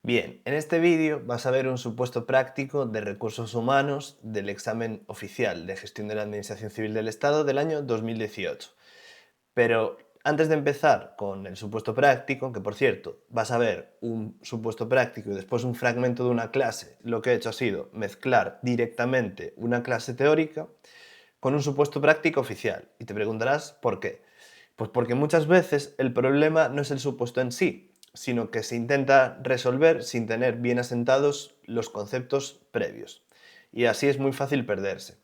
Bien, en este vídeo vas a ver un supuesto práctico de recursos humanos del examen oficial de gestión de la Administración Civil del Estado del año 2018. Pero antes de empezar con el supuesto práctico, que por cierto, vas a ver un supuesto práctico y después un fragmento de una clase, lo que he hecho ha sido mezclar directamente una clase teórica con un supuesto práctico oficial. Y te preguntarás ¿por qué? Pues porque muchas veces el problema no es el supuesto en sí, sino que se intenta resolver sin tener bien asentados los conceptos previos. Y así es muy fácil perderse.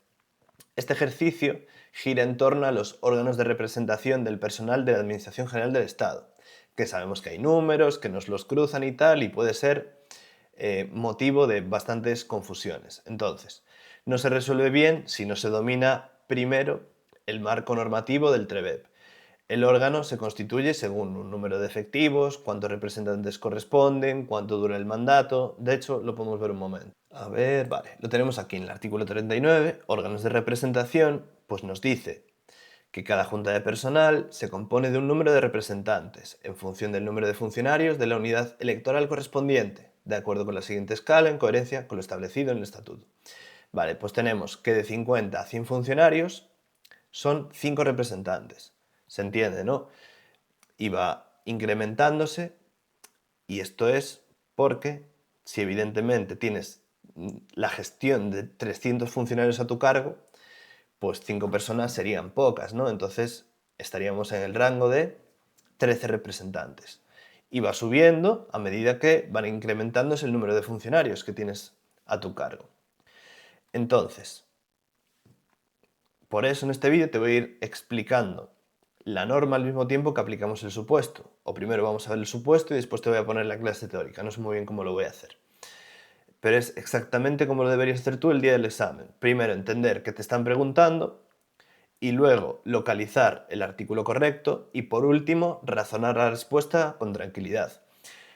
Este ejercicio gira en torno a los órganos de representación del personal de la Administración General del Estado, que sabemos que hay números, que nos los cruzan y tal, y puede ser motivo de bastantes confusiones. Entonces, no se resuelve bien si no se domina primero el marco normativo del TREBEP. El órgano se constituye según un número de efectivos, cuántos representantes corresponden, cuánto dura el mandato. De hecho, lo podemos ver un momento. A ver, vale, lo tenemos aquí en el artículo 39, órganos de representación, pues nos dice que cada junta de personal se compone de un número de representantes en función del número de funcionarios de la unidad electoral correspondiente, de acuerdo con la siguiente escala en coherencia con lo establecido en el estatuto. Vale, pues tenemos que de 50 a 100 funcionarios son 5 representantes. Se entiende, ¿no? Y va incrementándose, y esto es porque si evidentemente tienes la gestión de 300 funcionarios a tu cargo, pues 5 personas serían pocas, ¿no? Entonces estaríamos en el rango de 13 representantes. Y va subiendo a medida que van incrementándose el número de funcionarios que tienes a tu cargo. Entonces, por eso en este vídeo te voy a ir explicando la norma al mismo tiempo que aplicamos el supuesto. O primero vamos a ver el supuesto y después te voy a poner la clase teórica. No sé muy bien cómo lo voy a hacer. Pero es exactamente como lo deberías hacer tú el día del examen. Primero entender qué te están preguntando y luego localizar el artículo correcto y por último razonar la respuesta con tranquilidad.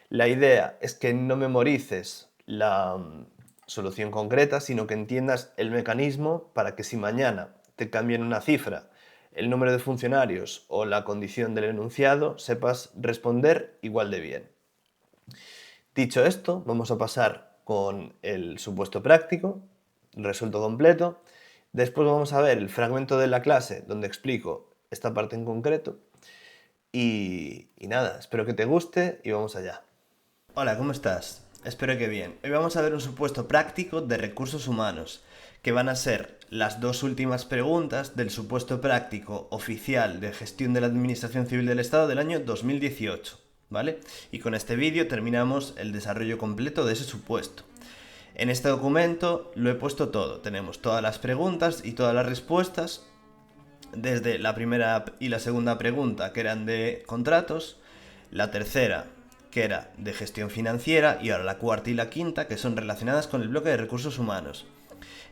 La idea es que no memorices la solución concreta, sino que entiendas el mecanismo para que si mañana te cambian una cifra, el número de funcionarios o la condición del enunciado, sepas responder igual de bien. Dicho esto, vamos a pasar con el supuesto práctico, resuelto completo. Después vamos a ver el fragmento de la clase donde explico esta parte en concreto. Y nada, espero que te guste y vamos allá. Hola, ¿cómo estás? Espero que bien. Hoy vamos a ver un supuesto práctico de recursos humanos, que van a ser las dos últimas preguntas del supuesto práctico oficial de gestión de la Administración Civil del Estado del año 2018, ¿vale? Y con este vídeo terminamos el desarrollo completo de ese supuesto. En este documento lo he puesto todo. Tenemos todas las preguntas y todas las respuestas, desde la primera y la segunda pregunta, que eran de contratos, la tercera, que era de gestión financiera, y ahora la cuarta y la quinta, que son relacionadas con el bloque de recursos humanos.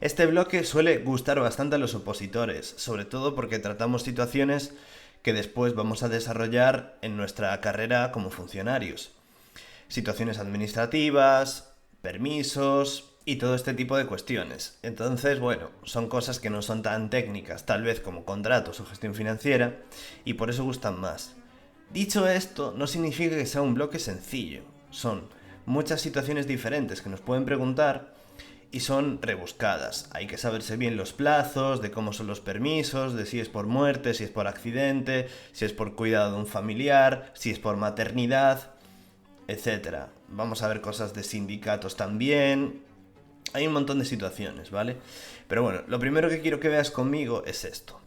Este bloque suele gustar bastante a los opositores, sobre todo porque tratamos situaciones que después vamos a desarrollar en nuestra carrera como funcionarios. Situaciones administrativas, permisos y todo este tipo de cuestiones. Entonces, bueno, son cosas que no son tan técnicas, tal vez como contratos o gestión financiera, y por eso gustan más. Dicho esto, no significa que sea un bloque sencillo. Son muchas situaciones diferentes que nos pueden preguntar y son rebuscadas. Hay que saberse bien los plazos, de cómo son los permisos, de si es por muerte, si es por accidente, si es por cuidado de un familiar, si es por maternidad, etcétera. Vamos a ver cosas de sindicatos también. Hay un montón de situaciones, ¿vale? Pero bueno, lo primero que quiero que veas conmigo es esto.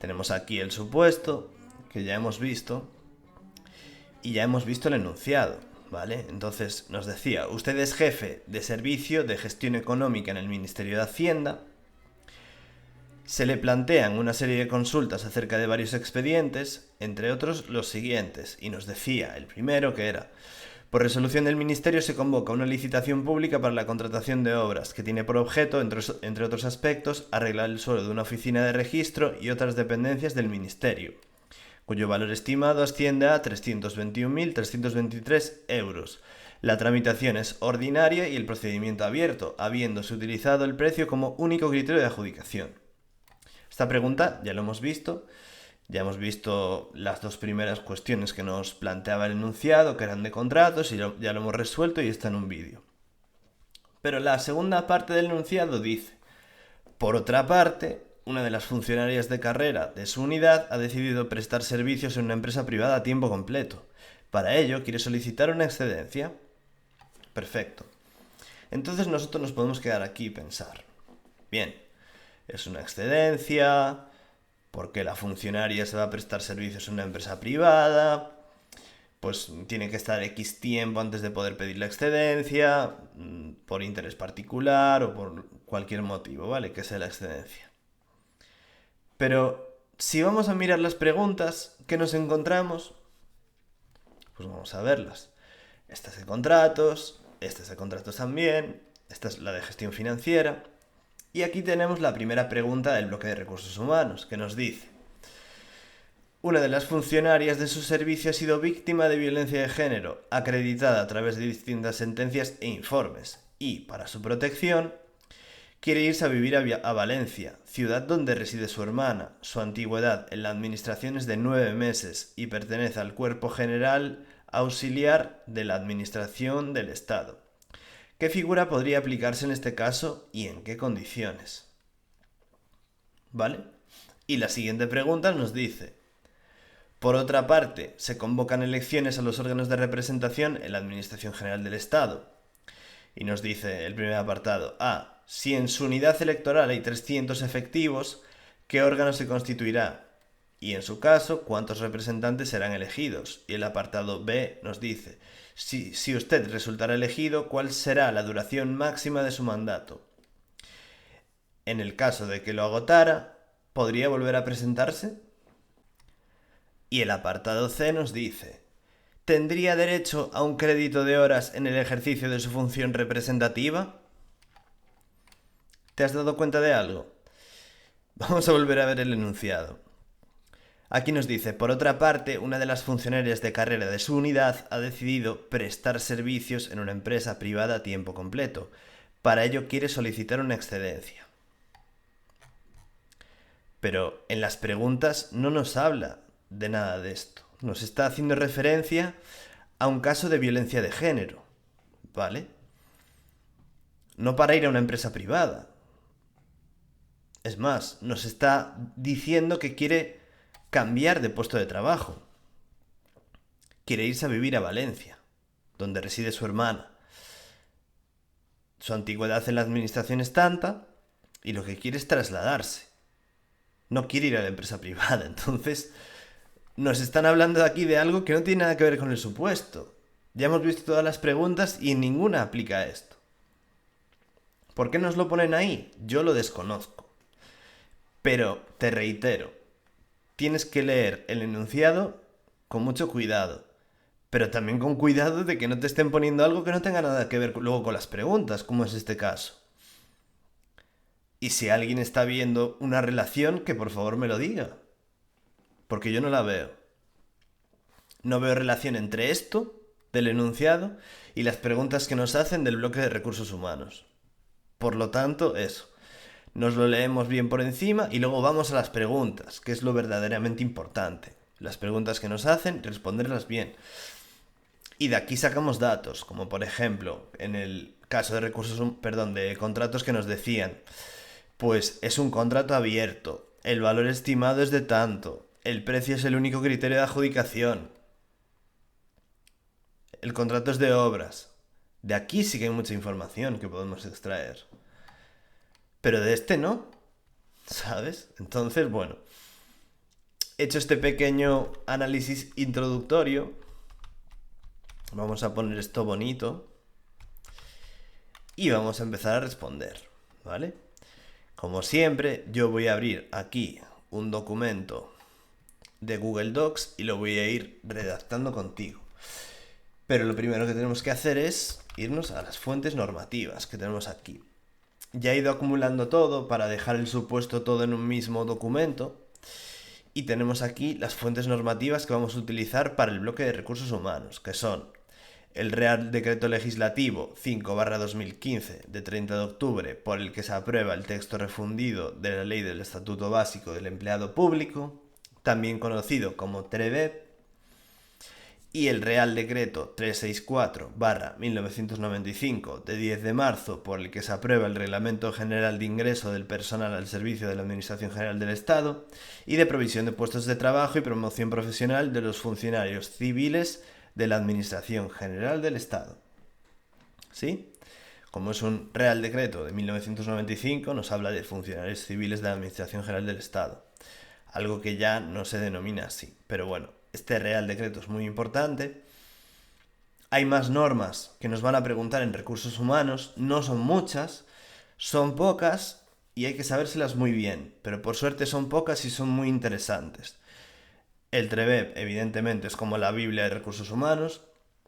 Tenemos aquí el supuesto, que ya hemos visto, y ya hemos visto el enunciado, ¿vale? Entonces nos decía, usted es jefe de servicio de gestión económica en el Ministerio de Hacienda. Se le plantean una serie de consultas acerca de varios expedientes, entre otros los siguientes, y nos decía el primero que era: por resolución del Ministerio se convoca una licitación pública para la contratación de obras, que tiene por objeto, entre otros aspectos, arreglar el suelo de una oficina de registro y otras dependencias del Ministerio, cuyo valor estimado asciende a 321.323 euros. La tramitación es ordinaria y el procedimiento abierto, habiéndose utilizado el precio como único criterio de adjudicación. Esta pregunta ya lo hemos visto, Ya hemos visto las dos primeras cuestiones que nos planteaba el enunciado, que eran de contratos, y ya lo hemos resuelto y está en un vídeo. Pero la segunda parte del enunciado dice: por otra parte, una de las funcionarias de carrera de su unidad ha decidido prestar servicios en una empresa privada a tiempo completo. Para ello, quiere solicitar una excedencia. Perfecto. Entonces nosotros nos podemos quedar aquí y pensar: bien, es una excedencia, porque la funcionaria se va a prestar servicios en una empresa privada, pues tiene que estar X tiempo antes de poder pedir la excedencia, por interés particular o por cualquier motivo, ¿vale? Que sea la excedencia. Pero si vamos a mirar las preguntas que nos encontramos, pues vamos a verlas. Esta es de contratos también, esta es la de gestión financiera. Y aquí tenemos la primera pregunta del bloque de recursos humanos, que nos dice: una de las funcionarias de su servicio ha sido víctima de violencia de género, acreditada a través de distintas sentencias e informes, y, para su protección, quiere irse a vivir a Valencia, ciudad donde reside su hermana. Su antigüedad en la administración es de 9 meses y pertenece al Cuerpo General Auxiliar de la Administración del Estado. ¿Qué figura podría aplicarse en este caso y en qué condiciones? ¿Vale? Y la siguiente pregunta nos dice: por otra parte, se convocan elecciones a los órganos de representación en la Administración General del Estado. Y nos dice el primer apartado: A. Si en su unidad electoral hay 300 efectivos, ¿qué órgano se constituirá? Y en su caso, ¿cuántos representantes serán elegidos? Y el apartado B nos dice: si usted resultará elegido, ¿cuál será la duración máxima de su mandato? En el caso de que lo agotara, ¿podría volver a presentarse? Y el apartado C nos dice: ¿tendría derecho a un crédito de horas en el ejercicio de su función representativa? ¿Te has dado cuenta de algo? Vamos a volver a ver el enunciado. Aquí nos dice: por otra parte, una de las funcionarias de carrera de su unidad ha decidido prestar servicios en una empresa privada a tiempo completo. Para ello quiere solicitar una excedencia. Pero en las preguntas no nos habla de nada de esto. Nos está haciendo referencia a un caso de violencia de género, ¿vale? No para ir a una empresa privada. Es más, nos está diciendo que quiere cambiar de puesto de trabajo. Quiere irse a vivir a Valencia, donde reside su hermana. Su antigüedad en la administración es tanta y lo que quiere es trasladarse. No quiere ir a la empresa privada. Entonces, nos están hablando aquí de algo que no tiene nada que ver con el supuesto. Ya hemos visto todas las preguntas y ninguna aplica a esto. ¿Por qué nos lo ponen ahí? Yo lo desconozco. Pero, te reitero, tienes que leer el enunciado con mucho cuidado. Pero también con cuidado de que no te estén poniendo algo que no tenga nada que ver luego con las preguntas, como es este caso. Y si alguien está viendo una relación, que por favor me lo diga. Porque yo no la veo. No veo relación entre esto, del enunciado, y las preguntas que nos hacen del bloque de recursos humanos. Por lo tanto, eso. Nos lo leemos bien por encima y luego vamos a las preguntas, que es lo verdaderamente importante. Las preguntas que nos hacen, responderlas bien. Y de aquí sacamos datos, como por ejemplo, en el caso de de contratos que nos decían: pues es un contrato abierto, el valor estimado es de tanto, el precio es el único criterio de adjudicación, el contrato es de obras. De aquí sí que hay mucha información que podemos extraer. Pero de este no, ¿sabes? Entonces, bueno, hecho este pequeño análisis introductorio, vamos a poner esto bonito y vamos a empezar a responder, ¿vale? Como siempre, yo voy a abrir aquí un documento de Google Docs y lo voy a ir redactando contigo. Pero lo primero que tenemos que hacer es irnos a las fuentes normativas que tenemos aquí. Ya he ido acumulando todo para dejar el supuesto todo en un mismo documento. Y tenemos aquí las fuentes normativas que vamos a utilizar para el bloque de recursos humanos, que son el Real Decreto Legislativo 5/2015 de 30 de octubre, por el que se aprueba el texto refundido de la Ley del Estatuto Básico del Empleado Público, también conocido como TREVEP, y el Real Decreto 364/1995 de 10 de marzo, por el que se aprueba el Reglamento General de Ingreso del Personal al Servicio de la Administración General del Estado y de provisión de puestos de trabajo y promoción profesional de los funcionarios civiles de la Administración General del Estado. ¿Sí? Como es un Real Decreto de 1995, nos habla de funcionarios civiles de la Administración General del Estado. Algo que ya no se denomina así. Pero bueno, este Real Decreto es muy importante. Hay más normas que nos van a preguntar en recursos humanos. No son muchas, son pocas y hay que sabérselas muy bien. Pero por suerte son pocas y son muy interesantes. El TREVEP, evidentemente, es como la Biblia de recursos humanos.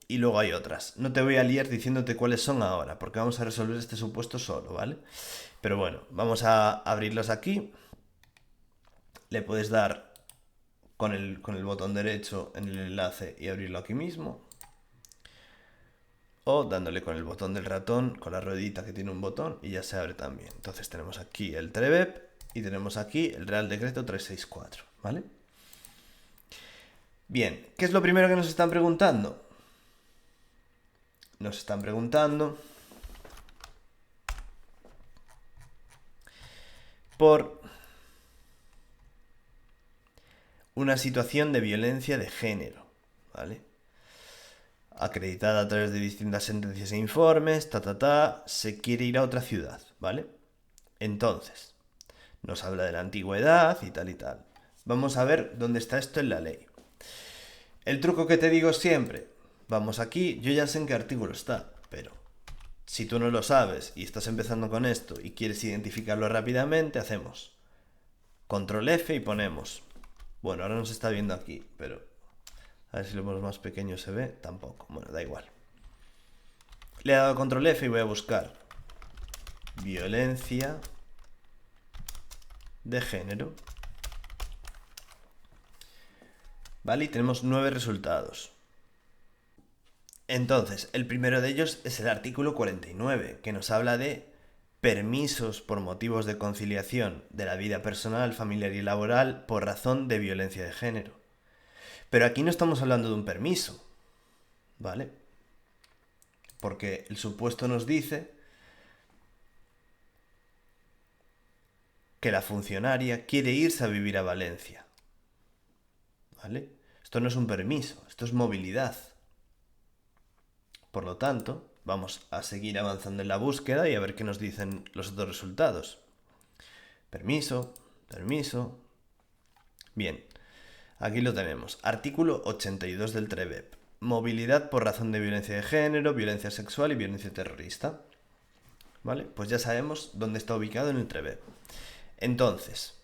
Y luego hay otras. No te voy a liar diciéndote cuáles son ahora, porque vamos a resolver este supuesto solo, ¿vale? Pero bueno, vamos a abrirlos aquí. Le puedes dar con el botón derecho en el enlace y abrirlo aquí mismo. O dándole con el botón del ratón, con la ruedita que tiene un botón, y ya se abre también. Entonces tenemos aquí el TREVEP y tenemos aquí el Real Decreto 364, ¿vale? Bien, ¿qué es lo primero que nos están preguntando? Nos están preguntando por una situación de violencia de género, ¿vale? Acreditada a través de distintas sentencias e informes, se quiere ir a otra ciudad, ¿vale? Entonces, nos habla de la antigüedad y tal y tal. Vamos a ver dónde está esto en la ley. El truco que te digo siempre, vamos aquí, yo ya sé en qué artículo está, pero si tú no lo sabes y estás empezando con esto y quieres identificarlo rápidamente, hacemos Control F y ponemos, bueno, ahora no se está viendo aquí, pero a ver si lo ponemos más pequeño se ve, tampoco, bueno, da igual. Le he dado Control F y voy a buscar violencia de género. Vale, y tenemos 9 resultados. Entonces, el primero de ellos es el artículo 49, que nos habla de permisos por motivos de conciliación de la vida personal, familiar y laboral por razón de violencia de género. Pero aquí no estamos hablando de un permiso, ¿vale? Porque el supuesto nos dice que la funcionaria quiere irse a vivir a Valencia, ¿vale? Esto no es un permiso, esto es movilidad. Por lo tanto, vamos a seguir avanzando en la búsqueda y a ver qué nos dicen los otros resultados. Permiso, permiso. Bien, aquí lo tenemos. Artículo 82 del TREVEP. Movilidad por razón de violencia de género, violencia sexual y violencia terrorista. ¿Vale? Pues ya sabemos dónde está ubicado en el TREVEP. Entonces,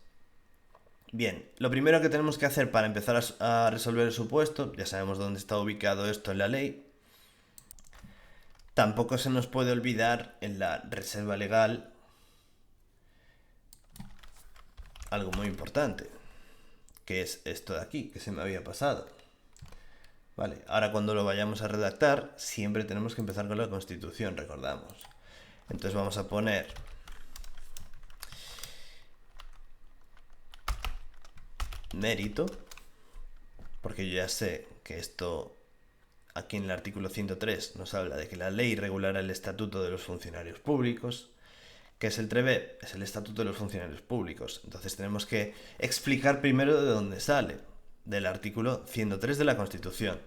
bien, lo primero que tenemos que hacer para empezar a resolver el supuesto, ya sabemos dónde está ubicado esto en la ley. Tampoco se nos puede olvidar en la reserva legal algo muy importante, que es esto de aquí, que se me había pasado. Vale, ahora cuando lo vayamos a redactar, siempre tenemos que empezar con la Constitución, recordamos. Entonces vamos a poner mérito, porque yo ya sé que esto aquí en el artículo 103 nos habla de que la ley regulará el estatuto de los funcionarios públicos. ¿Qué es el TREVEP? Es el estatuto de los funcionarios públicos. Entonces tenemos que explicar primero de dónde sale, del artículo 103 de la Constitución.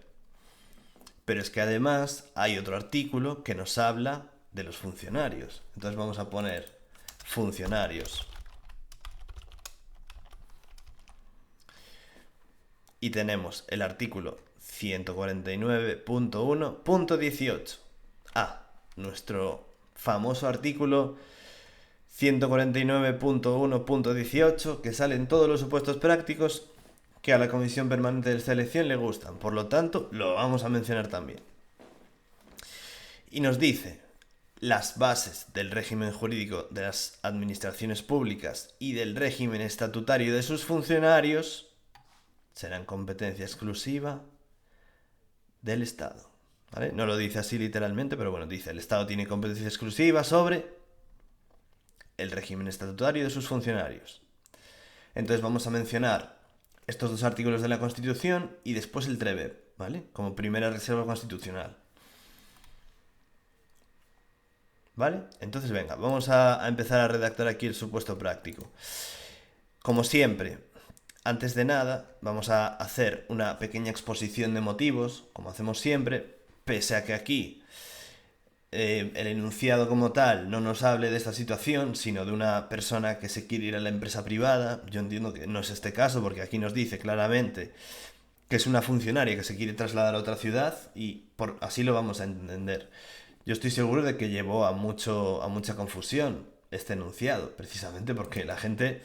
Pero es que además hay otro artículo que nos habla de los funcionarios. Entonces vamos a poner funcionarios. Y tenemos el artículo 149.1.18. Nuestro famoso artículo 149.1.18, que sale en todos los supuestos prácticos que a la Comisión Permanente de Selección le gustan. Por lo tanto, lo vamos a mencionar también. Y nos dice, las bases del régimen jurídico de las administraciones públicas y del régimen estatutario de sus funcionarios serán competencia exclusiva del Estado. ¿Vale? No lo dice así literalmente, pero bueno, dice, el Estado tiene competencia exclusiva sobre el régimen estatutario de sus funcionarios. Entonces vamos a mencionar estos dos artículos de la Constitución y después el TREBEP, ¿vale? Como primera reserva constitucional. ¿Vale? Entonces venga, vamos a empezar a redactar aquí el supuesto práctico. Como siempre, antes de nada, vamos a hacer una pequeña exposición de motivos, como hacemos siempre, pese a que aquí el enunciado como tal no nos hable de esta situación, sino de una persona que se quiere ir a la empresa privada. Yo entiendo que no es este caso, porque aquí nos dice claramente que es una funcionaria que se quiere trasladar a otra ciudad y así lo vamos a entender. Yo estoy seguro de que llevó a mucha confusión este enunciado, precisamente porque la gente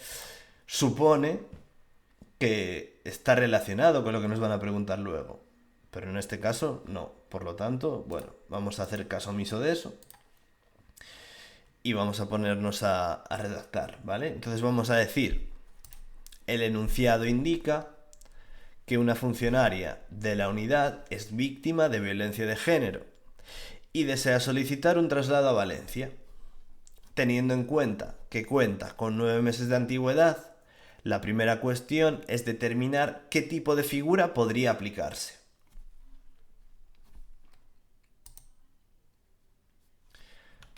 supone que está relacionado con lo que nos van a preguntar luego. Pero en este caso, no. Por lo tanto, bueno, vamos a hacer caso omiso de eso y vamos a ponernos a redactar, ¿vale? Entonces vamos a decir, el enunciado indica que una funcionaria de la unidad es víctima de violencia de género y desea solicitar un traslado a Valencia. Teniendo en cuenta que cuenta con 9 meses de antigüedad, la primera cuestión es determinar qué tipo de figura podría aplicarse.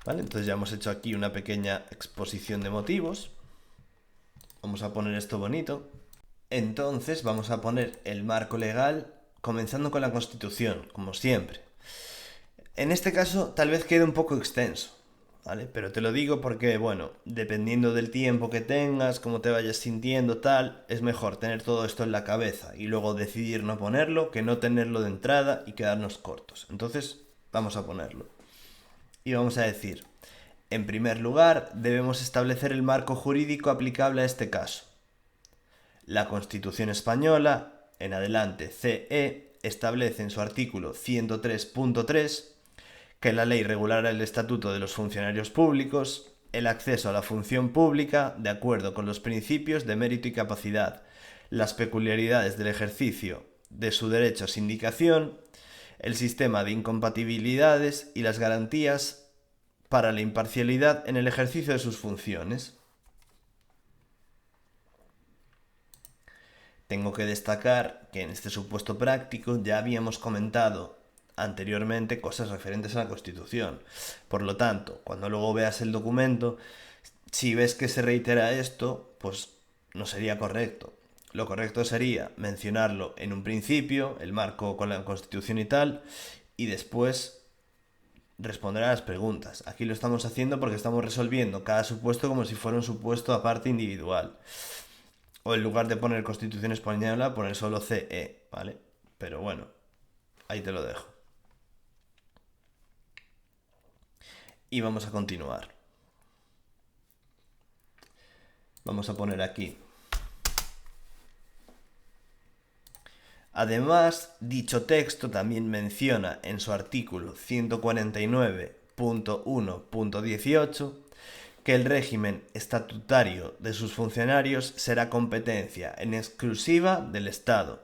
¿Vale? Entonces ya hemos hecho aquí una pequeña exposición de motivos. Vamos a poner esto bonito. Entonces vamos a poner el marco legal comenzando con la Constitución, como siempre. En este caso tal vez quede un poco extenso, ¿vale? Pero te lo digo porque, bueno, dependiendo del tiempo que tengas, cómo te vayas sintiendo, tal, es mejor tener todo esto en la cabeza y luego decidir no ponerlo que no tenerlo de entrada y quedarnos cortos. Entonces vamos a ponerlo. Y vamos a decir, en primer lugar, debemos establecer el marco jurídico aplicable a este caso. La Constitución española, en adelante CE, establece en su artículo 103.3 que la ley regulará el estatuto de los funcionarios públicos, el acceso a la función pública de acuerdo con los principios de mérito y capacidad, las peculiaridades del ejercicio de su derecho a sindicación, el sistema de incompatibilidades y las garantías para la imparcialidad en el ejercicio de sus funciones. Tengo que destacar que en este supuesto práctico ya habíamos comentado anteriormente cosas referentes a la Constitución. Por lo tanto, cuando luego veas el documento, si ves que se reitera esto, pues no sería correcto. Lo correcto sería mencionarlo en un principio, el marco con la Constitución y tal, y después responder a las preguntas. Aquí lo estamos haciendo porque estamos resolviendo cada supuesto como si fuera un supuesto aparte individual. O en lugar de poner Constitución Española, poner solo CE, ¿vale? Pero bueno, ahí te lo dejo. Y vamos a continuar. Vamos a poner aquí. Además, dicho texto también menciona en su artículo 149.1.18 que el régimen estatutario de sus funcionarios será competencia en exclusiva del Estado.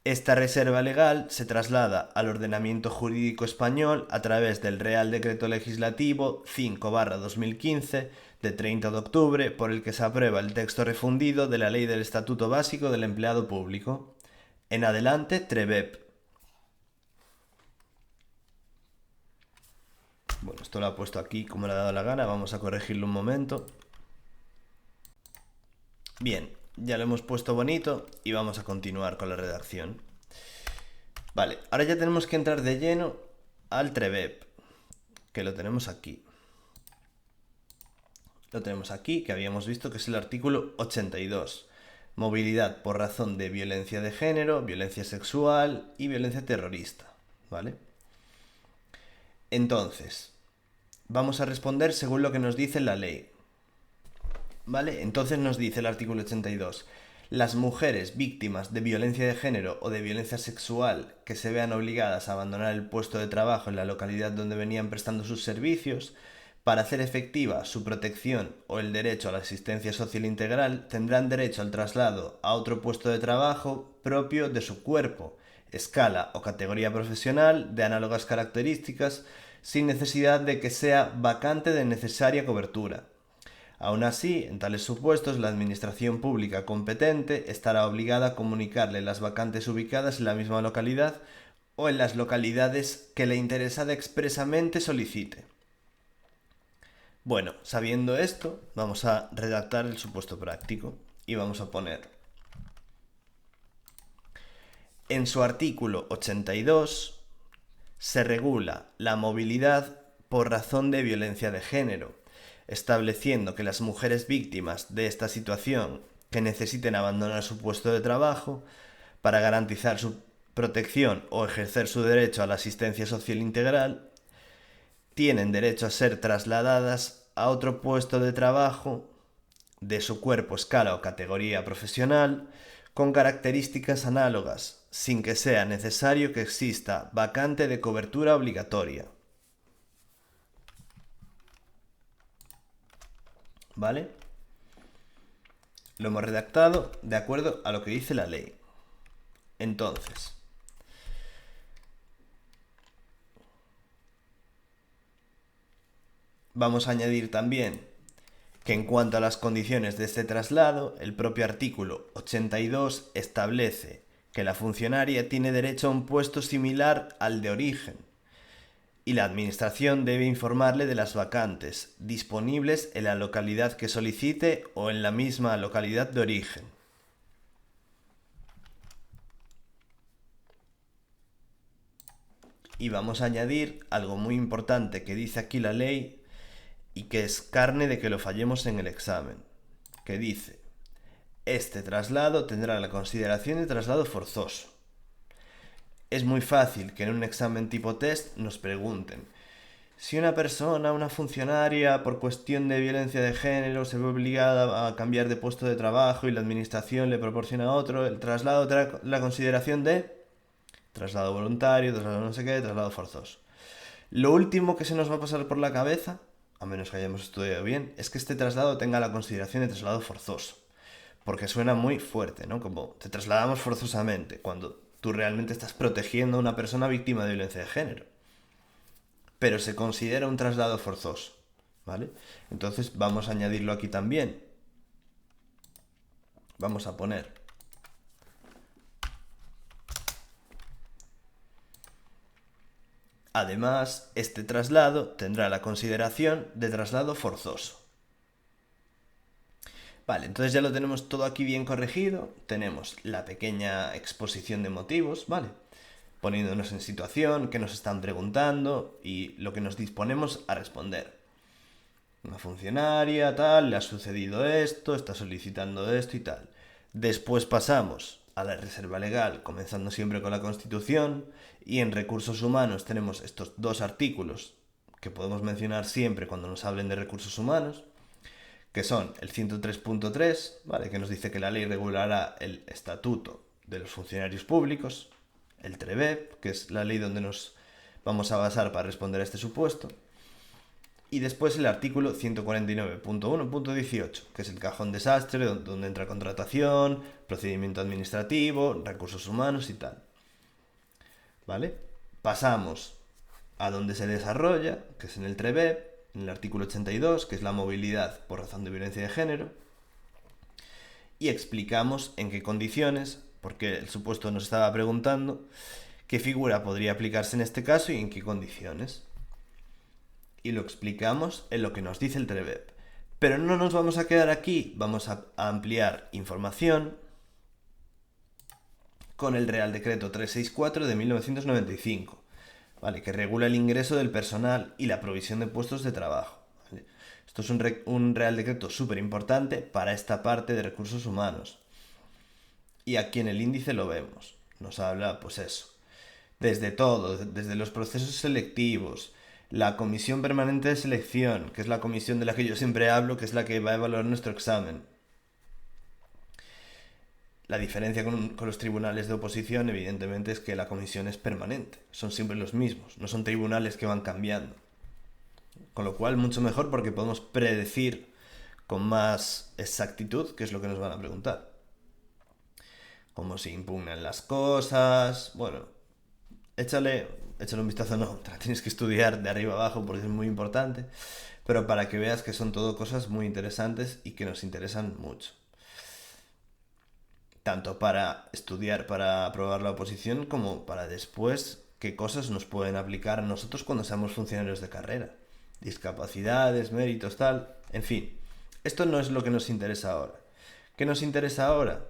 Esta reserva legal se traslada al ordenamiento jurídico español a través del Real Decreto Legislativo 5/2015 de 30 de octubre, por el que se aprueba el texto refundido de la Ley del Estatuto Básico del Empleado Público. En adelante, TREBEP. Bueno, esto lo ha puesto aquí como le ha dado la gana, vamos a corregirlo un momento. Bien, ya lo hemos puesto bonito y vamos a continuar con la redacción. Vale, ahora ya tenemos que entrar de lleno al TREBEP, que lo tenemos aquí. Lo tenemos aquí, que habíamos visto que es el artículo 82. Movilidad por razón de violencia de género, violencia sexual y violencia terrorista, ¿vale? Entonces, vamos a responder según lo que nos dice la ley. ¿Vale? Entonces nos dice el artículo 82. Las mujeres víctimas de violencia de género o de violencia sexual que se vean obligadas a abandonar el puesto de trabajo en la localidad donde venían prestando sus servicios, para hacer efectiva su protección o el derecho a la asistencia social integral, tendrán derecho al traslado a otro puesto de trabajo propio de su cuerpo, escala o categoría profesional de análogas características, sin necesidad de que sea vacante de necesaria cobertura. Aún así, en tales supuestos, la administración pública competente estará obligada a comunicarle las vacantes ubicadas en la misma localidad o en las localidades que la interesada expresamente solicite. Bueno, sabiendo esto, vamos a redactar el supuesto práctico y vamos a poner: en su artículo 82 se regula la movilidad por razón de violencia de género, estableciendo que las mujeres víctimas de esta situación que necesiten abandonar su puesto de trabajo para garantizar su protección o ejercer su derecho a la asistencia social integral tienen derecho a ser trasladadas a otro puesto de trabajo de su cuerpo, escala o categoría profesional con características análogas, sin que sea necesario que exista vacante de cobertura obligatoria. ¿Vale? Lo hemos redactado de acuerdo a lo que dice la ley. Entonces, vamos a añadir también que en cuanto a las condiciones de este traslado, el propio artículo 82 establece que la funcionaria tiene derecho a un puesto similar al de origen y la administración debe informarle de las vacantes disponibles en la localidad que solicite o en la misma localidad de origen. Y vamos a añadir algo muy importante que dice aquí la ley y que es carne de que lo fallemos en el examen, que dice: este traslado tendrá la consideración de traslado forzoso. Es muy fácil que en un examen tipo test nos pregunten: si una persona, una funcionaria, por cuestión de violencia de género, se ve obligada a cambiar de puesto de trabajo y la administración le proporciona otro, el traslado tendrá la consideración de traslado voluntario, traslado no sé qué, traslado forzoso. Lo último que se nos va a pasar por la cabeza, a menos que hayamos estudiado bien, es que este traslado tenga la consideración de traslado forzoso. Porque suena muy fuerte, ¿no? Como te trasladamos forzosamente, cuando tú realmente estás protegiendo a una persona víctima de violencia de género. Pero se considera un traslado forzoso, ¿vale? Entonces vamos a añadirlo aquí también. Vamos a poner: además, este traslado tendrá la consideración de traslado forzoso. Vale, entonces ya lo tenemos todo aquí bien corregido. Tenemos la pequeña exposición de motivos, ¿vale? Poniéndonos en situación, qué nos están preguntando y lo que nos disponemos a responder. Una funcionaria, tal, le ha sucedido esto, está solicitando esto y tal. Después pasamos a la reserva legal, comenzando siempre con la Constitución, y en recursos humanos tenemos estos dos artículos que podemos mencionar siempre cuando nos hablen de recursos humanos, que son el 103.3, ¿vale? Que nos dice que la ley regulará el estatuto de los funcionarios públicos, el TREBEP, que es la ley donde nos vamos a basar para responder a este supuesto, y después el artículo 149.1.18, que es el cajón desastre, donde entra contratación, procedimiento administrativo, recursos humanos y tal. ¿Vale? Pasamos a donde se desarrolla, que es en el TREBEP, en el artículo 82, que es la movilidad por razón de violencia de género, y explicamos en qué condiciones, porque el supuesto nos estaba preguntando qué figura podría aplicarse en este caso y en qué condiciones. Y lo explicamos en lo que nos dice el TREBEP. Pero no nos vamos a quedar aquí, vamos a ampliar información con el Real Decreto 364 de 1995, ¿vale? Que regula el ingreso del personal y la provisión de puestos de trabajo, ¿vale? Esto es un Real Decreto súper importante para esta parte de recursos humanos. Y aquí en el índice lo vemos. Nos habla, pues eso, desde todo, desde los procesos selectivos, la comisión permanente de selección, que es la comisión de la que yo siempre hablo, que es la que va a evaluar nuestro examen. La diferencia con los tribunales de oposición, evidentemente, es que la comisión es permanente. Son siempre los mismos, no son tribunales que van cambiando. Con lo cual, mucho mejor porque podemos predecir con más exactitud qué es lo que nos van a preguntar. Cómo se impugnan las cosas. Bueno, échale un vistazo, no, te la tienes que estudiar de arriba abajo porque es muy importante. pero para que veas que son todo cosas muy interesantes y que nos interesan mucho. Tanto para estudiar, para aprobar la oposición, como para después qué cosas nos pueden aplicar a nosotros cuando seamos funcionarios de carrera. Discapacidades, méritos, tal. En fin, esto no es lo que nos interesa ahora. ¿Qué nos interesa ahora?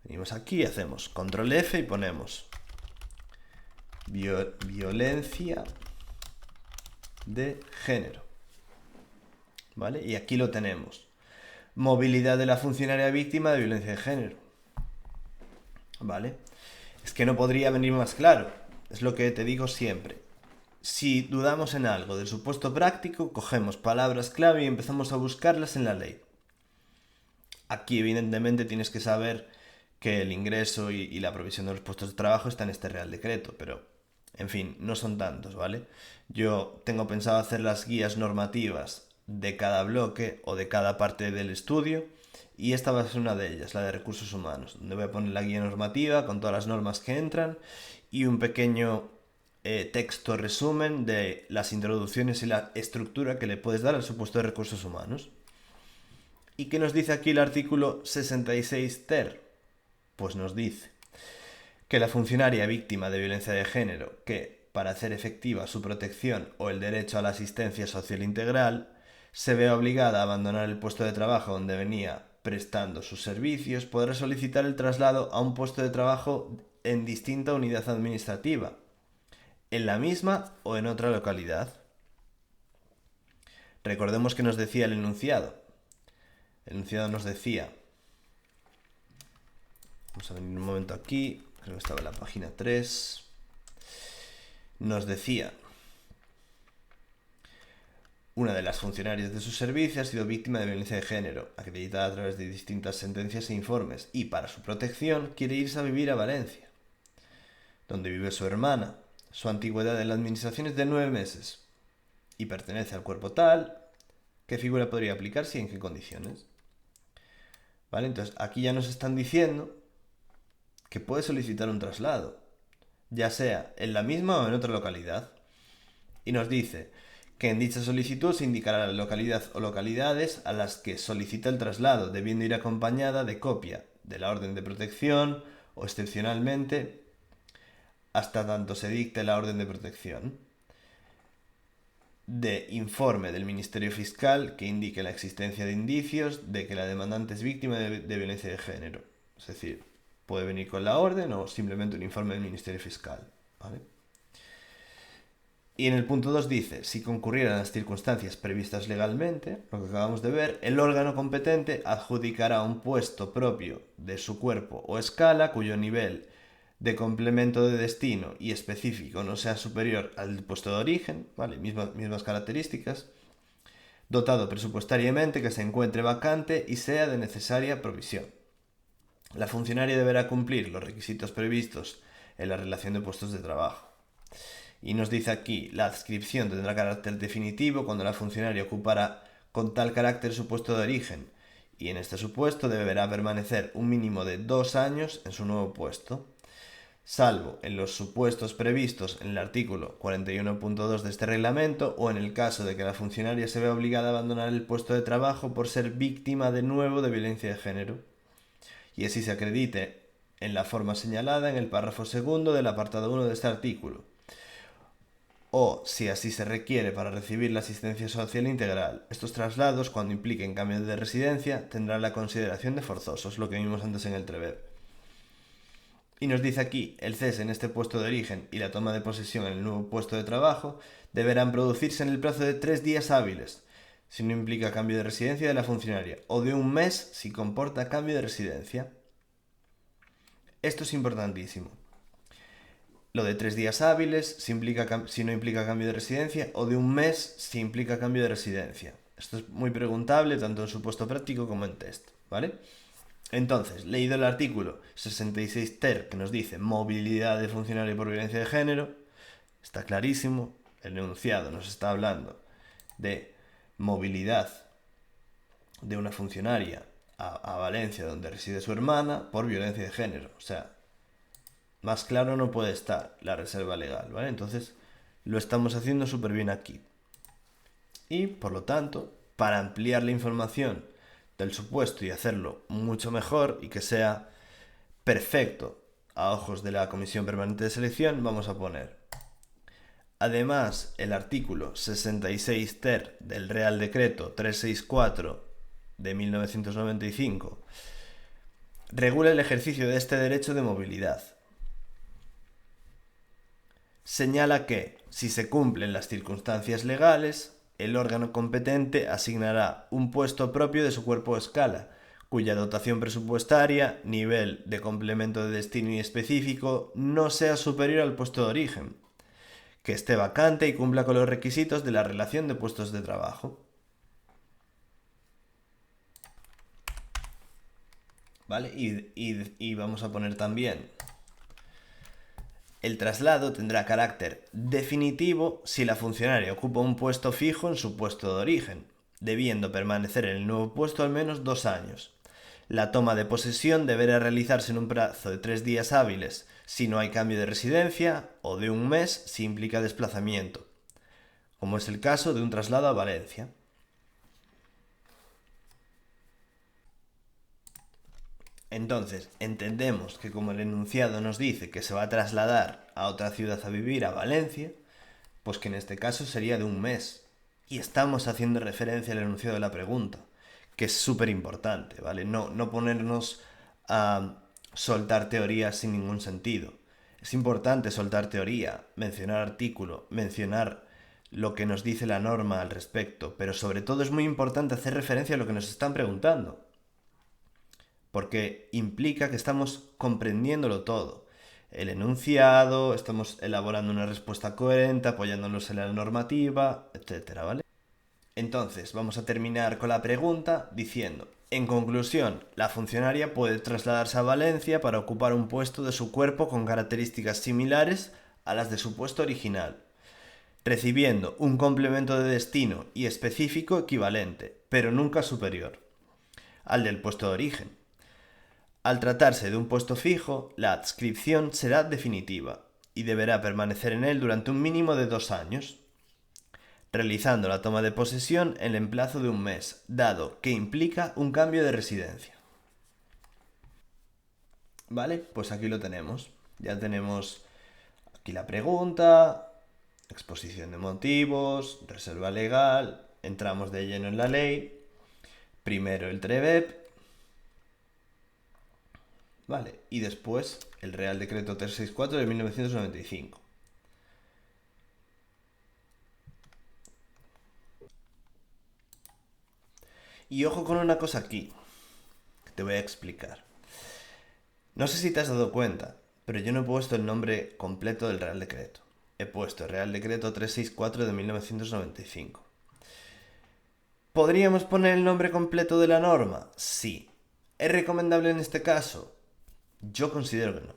Venimos aquí, hacemos control F y ponemos violencia de género. ¿Vale? Y aquí lo tenemos. Movilidad de la funcionaria víctima de violencia de género. ¿Vale? Es que no podría venir más claro. Es lo que te digo siempre. Si dudamos en algo del supuesto práctico, cogemos palabras clave y empezamos a buscarlas en la ley. Aquí evidentemente tienes que saber que el ingreso y la provisión de los puestos de trabajo está en este Real Decreto, pero en fin, no son tantos, ¿vale? Yo tengo pensado hacer las guías normativas de cada bloque o de cada parte del estudio y esta va a ser una de ellas, la de recursos humanos, donde voy a poner la guía normativa con todas las normas que entran y un pequeño texto resumen de las introducciones y la estructura que le puedes dar al supuesto de recursos humanos. ¿Y qué nos dice aquí el artículo 66 ter? Pues nos dice que la funcionaria víctima de violencia de género que, para hacer efectiva su protección o el derecho a la asistencia social integral, se ve obligada a abandonar el puesto de trabajo donde venía prestando sus servicios, podrá solicitar el traslado a un puesto de trabajo en distinta unidad administrativa, en la misma o en otra localidad. Recordemos que nos decía el enunciado. El enunciado nos decía, vamos a venir un momento aquí, creo que estaba en la página 3, nos decía, una de las funcionarias de su servicio ha sido víctima de violencia de género, acreditada a través de distintas sentencias e informes, y para su protección quiere irse a vivir a Valencia, donde vive su hermana. Su antigüedad en la administración es de 9 meses y pertenece al cuerpo tal. ¿Qué figura podría aplicarse y en qué condiciones? ¿Vale? Entonces, aquí ya nos están diciendo que puede solicitar un traslado, ya sea en la misma o en otra localidad. Y nos dice que en dicha solicitud se indicará la localidad o localidades a las que solicita el traslado, debiendo ir acompañada de copia de la orden de protección o, excepcionalmente, hasta tanto se dicte la orden de protección, de informe del Ministerio Fiscal que indique la existencia de indicios de que la demandante es víctima de violencia de género. Es decir, puede venir con la orden o simplemente un informe del Ministerio Fiscal, ¿vale? Y en el punto 2 dice, si concurrieran las circunstancias previstas legalmente, lo que acabamos de ver, el órgano competente adjudicará un puesto propio de su cuerpo o escala cuyo nivel de complemento de destino y específico no sea superior al puesto de origen, ¿vale? Mismas características, dotado presupuestariamente, que se encuentre vacante y sea de necesaria provisión. La funcionaria deberá cumplir los requisitos previstos en la relación de puestos de trabajo. Y nos dice aquí, la adscripción tendrá carácter definitivo cuando la funcionaria ocupará con tal carácter su puesto de origen, y en este supuesto deberá permanecer un mínimo de 2 años en su nuevo puesto, salvo en los supuestos previstos en el artículo 41.2 de este reglamento o en el caso de que la funcionaria se vea obligada a abandonar el puesto de trabajo por ser víctima de nuevo de violencia de género, y así se acredite en la forma señalada en el párrafo segundo del apartado 1 de este artículo, o si así se requiere para recibir la asistencia social integral. Estos traslados, cuando impliquen cambio de residencia, tendrán la consideración de forzosos, lo que vimos antes en el TREVER. Y nos dice aquí, el cese en este puesto de origen y la toma de posesión en el nuevo puesto de trabajo deberán producirse en el plazo de 3 días hábiles, si no implica cambio de residencia de la funcionaria, o de un mes si comporta cambio de residencia. Esto es importantísimo. Lo de 3 días hábiles si no implica cambio de residencia, o de un mes si implica cambio de residencia. Esto es muy preguntable tanto en supuesto práctico como en test, ¿vale? Entonces, leído el artículo 66 ter que nos dice movilidad de funcionario por violencia de género, está clarísimo, el enunciado nos está hablando de movilidad de una funcionaria a Valencia, donde reside su hermana, por violencia de género. O sea, más claro no puede estar la reserva legal, ¿vale? Entonces, lo estamos haciendo súper bien aquí. Y, por lo tanto, para ampliar la información del supuesto y hacerlo mucho mejor y que sea perfecto a ojos de la Comisión Permanente de Selección, vamos a poner: además, el artículo 66 ter del Real Decreto 364 de 1995 regula el ejercicio de este derecho de movilidad. Señala que, si se cumplen las circunstancias legales, el órgano competente asignará un puesto propio de su cuerpo o escala, cuya dotación presupuestaria, nivel de complemento de destino y específico no sea superior al puesto de origen, que esté vacante y cumpla con los requisitos de la relación de puestos de trabajo. ¿Vale? Y vamos a poner también: el traslado tendrá carácter definitivo si la funcionaria ocupa un puesto fijo en su puesto de origen, debiendo permanecer en el nuevo puesto al menos 2 años. La toma de posesión deberá realizarse en un plazo de 3 días hábiles si no hay cambio de residencia, o de un mes si implica desplazamiento, como es el caso de un traslado a Valencia. Entonces, entendemos que como el enunciado nos dice que se va a trasladar a otra ciudad a vivir, a Valencia, pues que en este caso sería de un mes. Y estamos haciendo referencia al enunciado de la pregunta, que es súper importante, ¿vale? No ponernos a soltar teorías sin ningún sentido. Es importante soltar teoría, mencionar artículo, mencionar lo que nos dice la norma al respecto, pero sobre todo es muy importante hacer referencia a lo que nos están preguntando, porque implica que estamos comprendiéndolo todo. El enunciado, estamos elaborando una respuesta coherente, apoyándonos en la normativa, etcétera, ¿vale? Entonces, vamos a terminar con la pregunta diciendo: en conclusión, la funcionaria puede trasladarse a Valencia para ocupar un puesto de su cuerpo con características similares a las de su puesto original, recibiendo un complemento de destino y específico equivalente, pero nunca superior al del puesto de origen. Al tratarse de un puesto fijo, la adscripción será definitiva y deberá permanecer en él durante un mínimo de 2 años, realizando la toma de posesión en el plazo de un mes, dado que implica un cambio de residencia. ¿Vale? Pues aquí lo tenemos. Ya tenemos aquí la pregunta, exposición de motivos, reserva legal, entramos de lleno en la ley, primero el TREBEP, ¿vale? Y después el Real Decreto 364 de 1995. Y ojo con una cosa aquí, que te voy a explicar. No sé si te has dado cuenta, pero yo no he puesto el nombre completo del Real Decreto. He puesto el Real Decreto 364 de 1995. ¿Podríamos poner el nombre completo de la norma? Sí. ¿Es recomendable en este caso? Yo considero que no.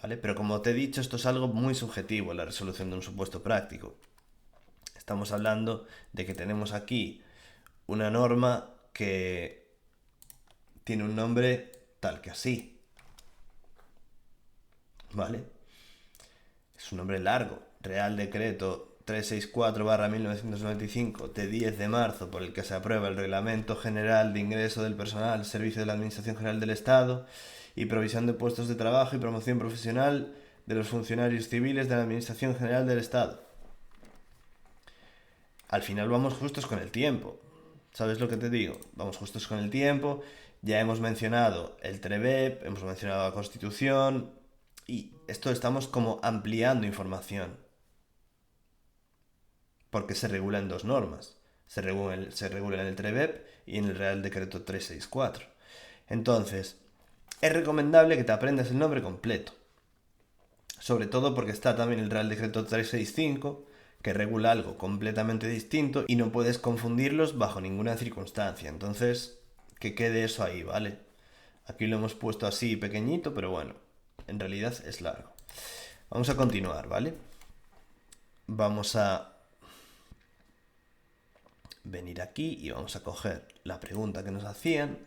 ¿Vale? Pero como te he dicho, esto es algo muy subjetivo, la resolución de un supuesto práctico. Estamos hablando de que tenemos aquí una norma que tiene un nombre tal que así. ¿Vale? Es un nombre largo. Real Decreto 364/1995 de 10 de marzo, por el que se aprueba el Reglamento General de Ingreso del Personal al Servicio de la Administración General del Estado y provisión de puestos de trabajo y promoción profesional de los funcionarios civiles de la Administración General del Estado. Al final vamos justos con el tiempo. ¿Sabes lo que te digo? Vamos justos con el tiempo. Ya hemos mencionado el TREBEP, hemos mencionado la Constitución y esto estamos como ampliando información. Porque se regula en 2 normas. Se regula en el TREBEP y en el Real Decreto 364. Entonces, es recomendable que te aprendas el nombre completo. Sobre todo porque está también el Real Decreto 365, que regula algo completamente distinto y no puedes confundirlos bajo ninguna circunstancia. Entonces, que quede eso ahí, ¿vale? Aquí lo hemos puesto así pequeñito, pero bueno, en realidad es largo. Vamos a continuar, ¿vale? Vamos a venir aquí y vamos a coger la pregunta que nos hacían,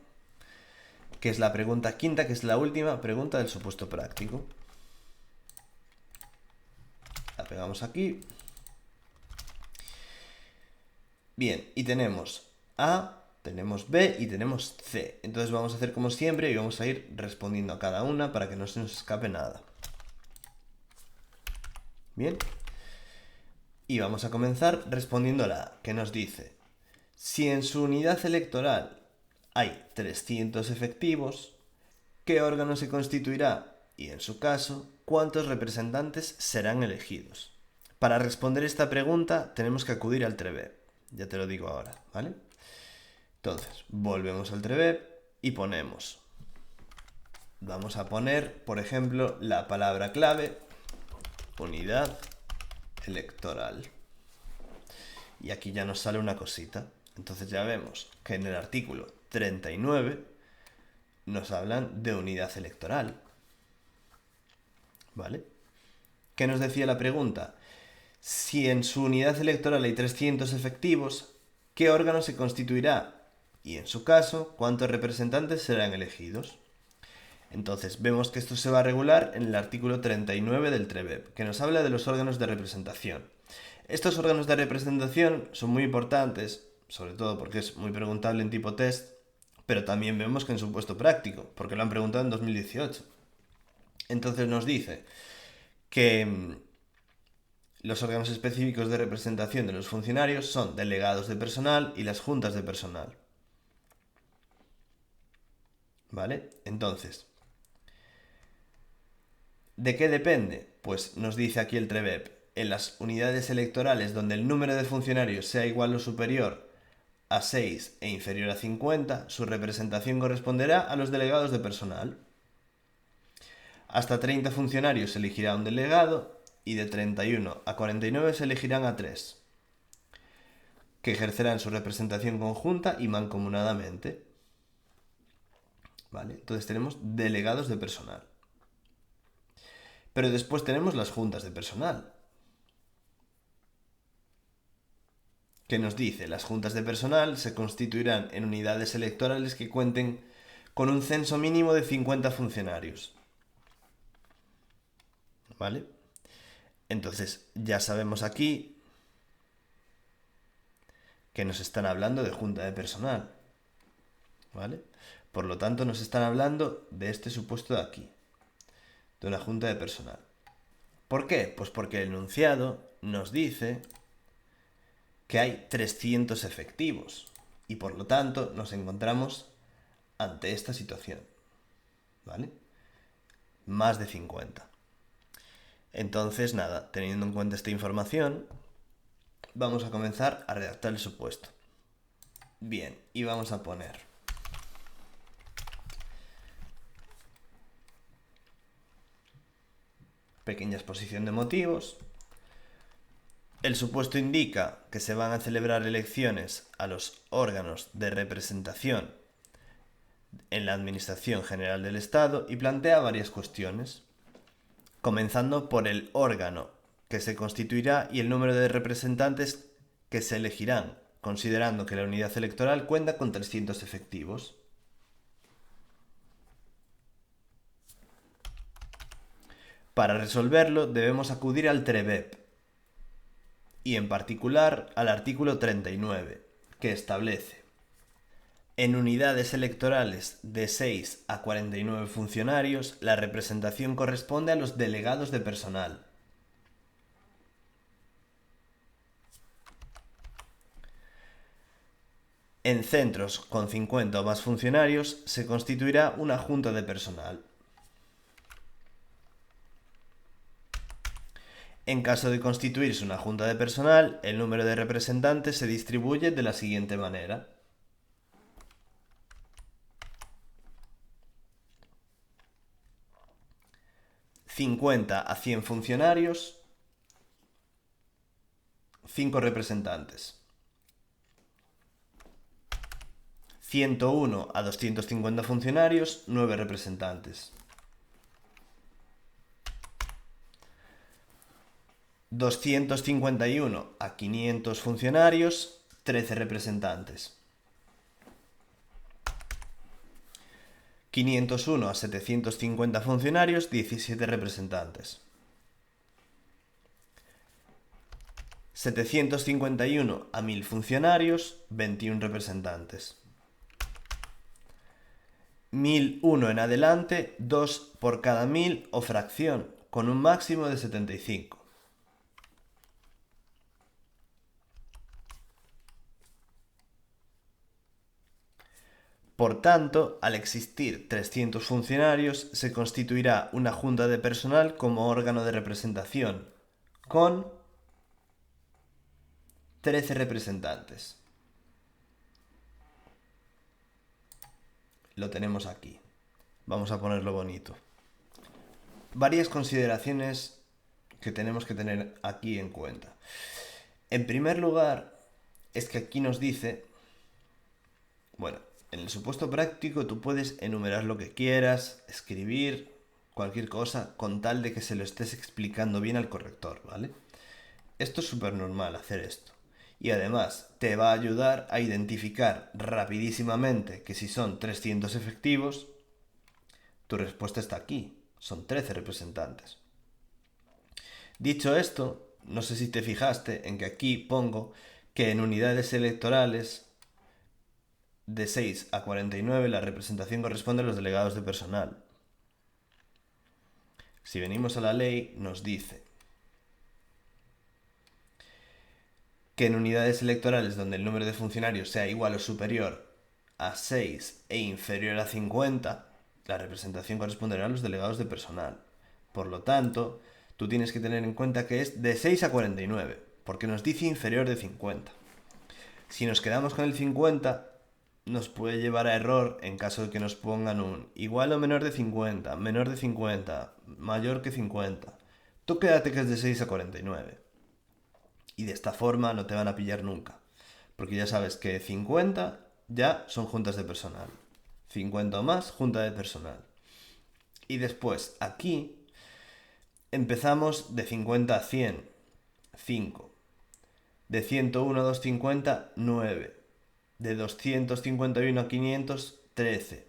que es la pregunta quinta, que es la última pregunta del supuesto práctico. La pegamos aquí. Bien, y tenemos A, tenemos B y tenemos C. Entonces vamos a hacer como siempre y vamos a ir respondiendo a cada una para que no se nos escape nada. Bien. Y vamos a comenzar respondiendo a la A, que nos dice: si en su unidad electoral hay 300 efectivos, ¿qué órgano se constituirá? Y en su caso, ¿cuántos representantes serán elegidos? Para responder esta pregunta tenemos que acudir al TREVEB. Ya te lo digo ahora, ¿vale? Entonces, volvemos al TREVEB y ponemos. Vamos a poner, por ejemplo, la palabra clave, unidad electoral. Y aquí ya nos sale una cosita. Entonces ya vemos que en el artículo 39 nos hablan de unidad electoral. ¿Vale? ¿Qué nos decía la pregunta? Si en su unidad electoral hay 300 efectivos, ¿qué órgano se constituirá? Y en su caso, ¿cuántos representantes serán elegidos? Entonces, vemos que esto se va a regular en el artículo 39 del TREVEB, que nos habla de los órganos de representación. Estos órganos de representación son muy importantes, sobre todo porque es muy preguntable en tipo test, pero también vemos que en supuesto práctico, porque lo han preguntado en 2018. Entonces nos dice que los órganos específicos de representación de los funcionarios son delegados de personal y las juntas de personal. ¿Vale? Entonces, ¿de qué depende? Pues nos dice aquí el TREVEB: en las unidades electorales donde el número de funcionarios sea igual o superior a 6 e inferior a 50, su representación corresponderá a los delegados de personal. Hasta 30 funcionarios se elegirá un delegado y de 31 a 49 se elegirán a 3, que ejercerán su representación conjunta y mancomunadamente. ¿Vale? Entonces tenemos delegados de personal. Pero después tenemos las juntas de personal, que nos dice: las juntas de personal se constituirán en unidades electorales que cuenten con un censo mínimo de 50 funcionarios. ¿Vale? Entonces ya sabemos aquí que nos están hablando de junta de personal. ¿Vale? Por lo tanto, nos están hablando de este supuesto de aquí, de una junta de personal. ¿Por qué? Pues porque el enunciado nos dice que hay 300 efectivos y por lo tanto nos encontramos ante esta situación. ¿Vale? Más de 50. Entonces, nada, teniendo en cuenta esta información, vamos a comenzar a redactar el supuesto. Bien, y vamos a poner: pequeña exposición de motivos. El supuesto indica que se van a celebrar elecciones a los órganos de representación en la Administración General del Estado y plantea varias cuestiones, comenzando por el órgano que se constituirá y el número de representantes que se elegirán, considerando que la unidad electoral cuenta con 300 efectivos. Para resolverlo debemos acudir al TREVEB y en particular al artículo 39, que establece: en unidades electorales de 6 a 49 funcionarios, la representación corresponde a los delegados de personal. En centros con 50 o más funcionarios se constituirá una junta de personal. En caso de constituirse una junta de personal, el número de representantes se distribuye de la siguiente manera: 50 a 100 funcionarios, 5 representantes. 101 a 250 funcionarios, 9 representantes. 251 a 500 funcionarios, 13 representantes. 501 a 750 funcionarios, 17 representantes. 751 a 1000 funcionarios, 21 representantes. 1001 en adelante, 2 por cada 1000 o fracción, con un máximo de 75. Por tanto, al existir 300 funcionarios, se constituirá una junta de personal como órgano de representación, con 13 representantes. Lo tenemos aquí. Vamos a ponerlo bonito. Varias consideraciones que tenemos que tener aquí en cuenta. En primer lugar, es que aquí nos dice, bueno, en el supuesto práctico tú puedes enumerar lo que quieras, escribir cualquier cosa con tal de que se lo estés explicando bien al corrector, ¿vale? Esto es súper normal hacer esto. Y además te va a ayudar a identificar rapidísimamente que si son 300 efectivos, tu respuesta está aquí. Son 13 representantes. Dicho esto, no sé si te fijaste en que aquí pongo que en unidades electorales de 6 a 49 la representación corresponde a los delegados de personal. Si venimos a la ley, nos dice que en unidades electorales donde el número de funcionarios sea igual o superior a 6 e inferior a 50, la representación corresponderá a los delegados de personal. Por lo tanto, tú tienes que tener en cuenta que es de 6 a 49, porque nos dice inferior de 50. Si nos quedamos con el 50, nos puede llevar a error en caso de que nos pongan un igual o menor de 50, menor de 50, mayor que 50. Tú quédate que es de 6 a 49. Y de esta forma no te van a pillar nunca. Porque ya sabes que 50 ya son juntas de personal. 50 o más, junta de personal. Y después, aquí, empezamos de 50 a 100. 5. De 101 a 250, 9. De 251 a 500, 13.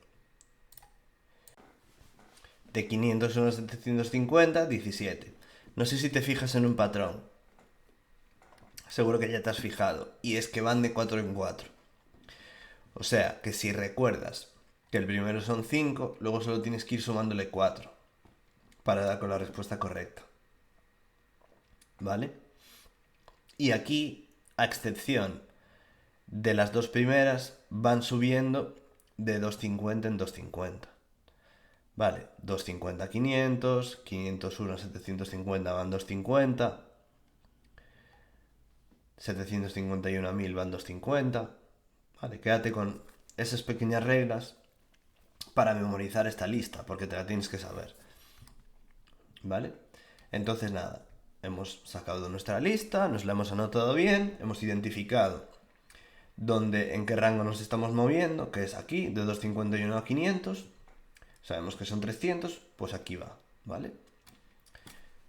De 501 a 750, 17. No sé si te fijas en un patrón. Seguro que ya te has fijado. Y es que van de 4 en 4. O sea, que si recuerdas que el primero son 5, luego solo tienes que ir sumándole 4 para dar con la respuesta correcta. ¿Vale? Y aquí, a excepción de las dos primeras, van subiendo de 250 en 250. Vale, 250 a 500, 501 a 750 van 250, 751 a 1000 van 250. Vale, quédate con esas pequeñas reglas para memorizar esta lista, porque te la tienes que saber. ¿Vale? Entonces nada, hemos sacado nuestra lista, nos la hemos anotado bien, hemos identificado en qué rango nos estamos moviendo, que es aquí, de 251 a 500. Sabemos que son 300, pues aquí va, ¿vale?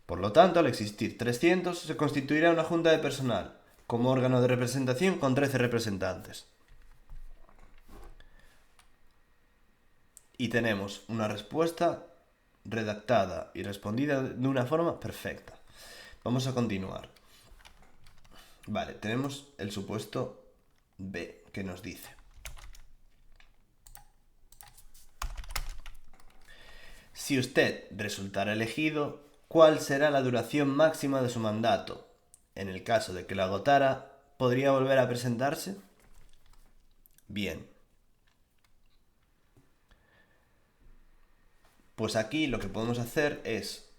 Por lo tanto, al existir 300, se constituirá una junta de personal como órgano de representación con 13 representantes. Y tenemos una respuesta redactada y respondida de una forma perfecta. Vamos a continuar. Vale, tenemos el supuesto B, que nos dice: si usted resultara elegido, ¿cuál será la duración máxima de su mandato? En el caso de que lo agotara, ¿podría volver a presentarse? Bien. Pues aquí lo que podemos hacer es,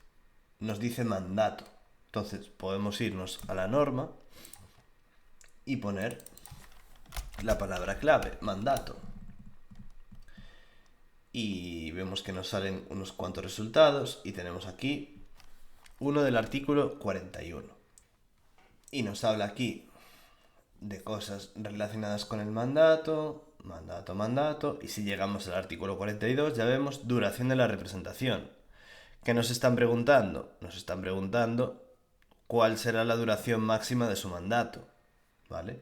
nos dice mandato. Entonces podemos irnos a la norma y poner la palabra clave, mandato. Y vemos que nos salen unos cuantos resultados y tenemos aquí uno del artículo 41. Y nos habla aquí de cosas relacionadas con el mandato, mandato, y si llegamos al artículo 42 ya vemos duración de la representación. ¿Qué nos están preguntando? Nos están preguntando cuál será la duración máxima de su mandato, ¿vale?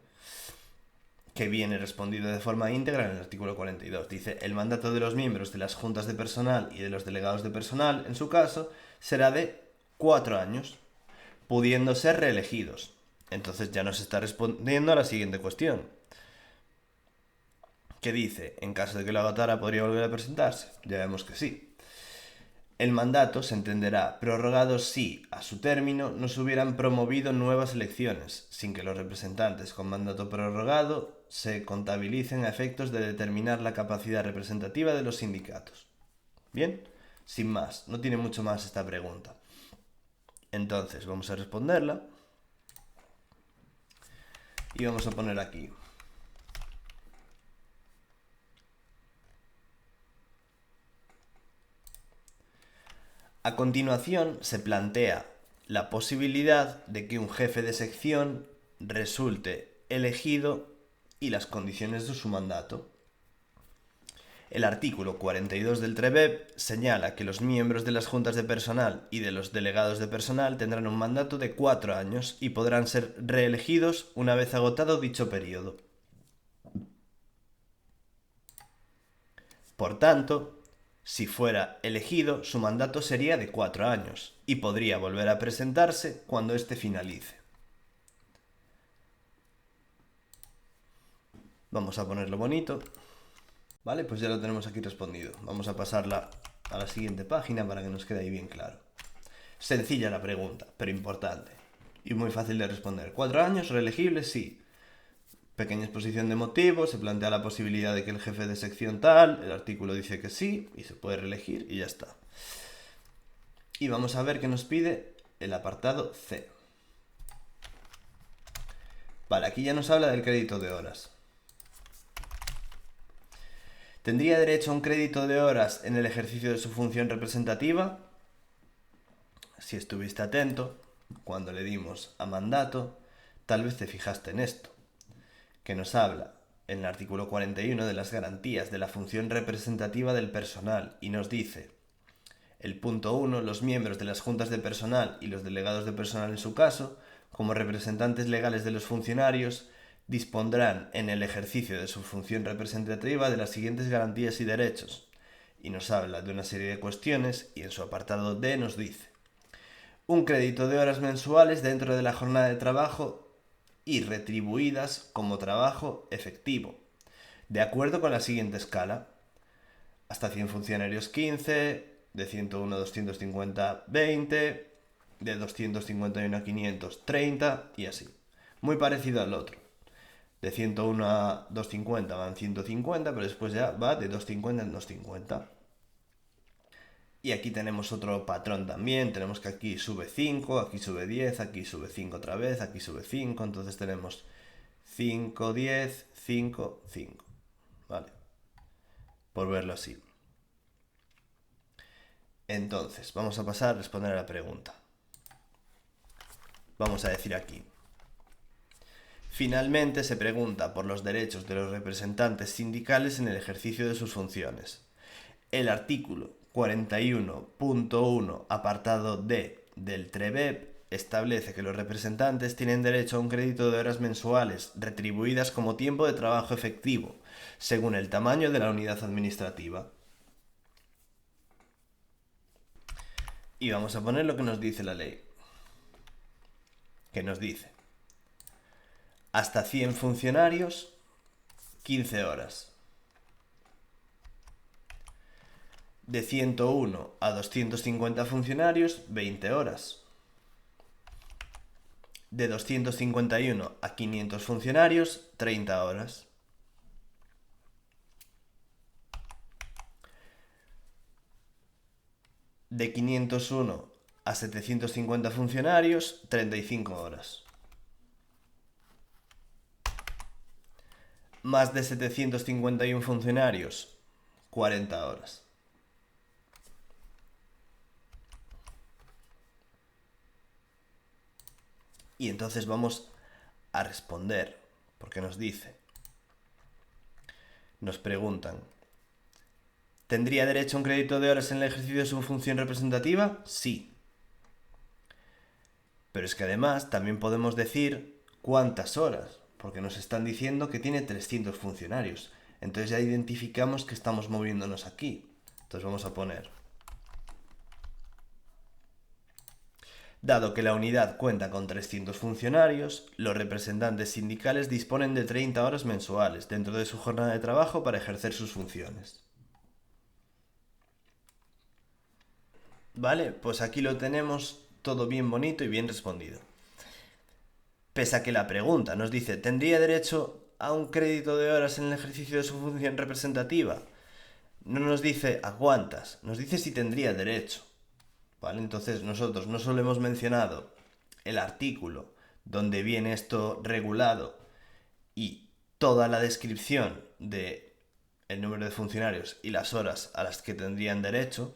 Que viene respondido de forma íntegra en el artículo 42. Dice: el mandato de los miembros de las juntas de personal y de los delegados de personal, en su caso, será de 4 años, pudiendo ser reelegidos. Entonces ya nos está respondiendo a la siguiente cuestión. ¿Qué dice? En caso de que lo agotara, ¿podría volver a presentarse? Ya vemos que sí. El mandato se entenderá prorrogado si, a su término, no se hubieran promovido nuevas elecciones, sin que los representantes con mandato prorrogado se contabilicen a efectos de determinar la capacidad representativa de los sindicatos. Bien, sin más, no tiene mucho más esta pregunta. Entonces, vamos a responderla y vamos a poner aquí. A continuación, se plantea la posibilidad de que un jefe de sección resulte elegido y las condiciones de su mandato. El artículo 42 del TREBEP señala que los miembros de las juntas de personal y de los delegados de personal tendrán un mandato de 4 años y podrán ser reelegidos una vez agotado dicho periodo. Por tanto, si fuera elegido, su mandato sería de 4 años y podría volver a presentarse cuando éste finalice. Vamos a ponerlo bonito. Vale, pues ya lo tenemos aquí respondido. Vamos a pasarla a la siguiente página para que nos quede ahí bien claro. Sencilla la pregunta, pero importante. Y muy fácil de responder. 4 años, reelegible, sí. Pequeña exposición de motivos, se plantea la posibilidad de que el jefe de sección tal, el artículo dice que sí, y se puede reelegir y ya está. Y vamos a ver qué nos pide el apartado C. Vale, aquí ya nos habla del crédito de horas. ¿Tendría derecho a un crédito de horas en el ejercicio de su función representativa? Si estuviste atento, cuando le dimos a mandato, tal vez te fijaste en esto, que nos habla en el artículo 41 de las garantías de la función representativa del personal y nos dice, el punto 1, los miembros de las juntas de personal y los delegados de personal en su caso, como representantes legales de los funcionarios, dispondrán en el ejercicio de su función representativa de las siguientes garantías y derechos. Y nos habla de una serie de cuestiones y en su apartado D nos dice un crédito de horas mensuales dentro de la jornada de trabajo y retribuidas como trabajo efectivo, de acuerdo con la siguiente escala. Hasta 100 funcionarios 15, de 101 a 250 20, de 251 a 500 30 y así. Muy parecido al otro. De 101 a 250 van 150, pero después ya va de 250 en 250. Y aquí tenemos otro patrón también, tenemos que aquí sube 5, aquí sube 10, aquí sube 5 otra vez, aquí sube 5, entonces tenemos 5, 10, 5, 5. Vale, por verlo así. Entonces, vamos a pasar a responder a la pregunta. Vamos a decir aquí. Finalmente se pregunta por los derechos de los representantes sindicales en el ejercicio de sus funciones. El artículo 41.1 apartado D del TREBEP establece que los representantes tienen derecho a un crédito de horas mensuales retribuidas como tiempo de trabajo efectivo, según el tamaño de la unidad administrativa. Y vamos a poner lo que nos dice la ley. Que nos dice, hasta 100 funcionarios, 15 horas. De 101 a 250 funcionarios, 20 horas. De 251 a 500 funcionarios, 30 horas. De 501 a 750 funcionarios, 35 horas. Más de 751 funcionarios, 40 horas. Y entonces vamos a responder, porque nos dice, nos preguntan, ¿tendría derecho a un crédito de horas en el ejercicio de su función representativa? Sí. Pero es que además también podemos decir cuántas horas, porque nos están diciendo que tiene 300 funcionarios. Entonces ya identificamos que estamos moviéndonos aquí. Entonces vamos a poner Dado que la unidad cuenta con 300 funcionarios, los representantes sindicales disponen de 30 horas mensuales dentro de su jornada de trabajo para ejercer sus funciones. Vale, pues aquí lo tenemos todo bien bonito y bien respondido. Pese a que la pregunta nos dice, ¿tendría derecho a un crédito de horas en el ejercicio de su función representativa? No nos dice a cuántas, nos dice si tendría derecho. ¿Vale? Entonces nosotros no solo hemos mencionado el artículo donde viene esto regulado y toda la descripción de el número de funcionarios y las horas a las que tendrían derecho,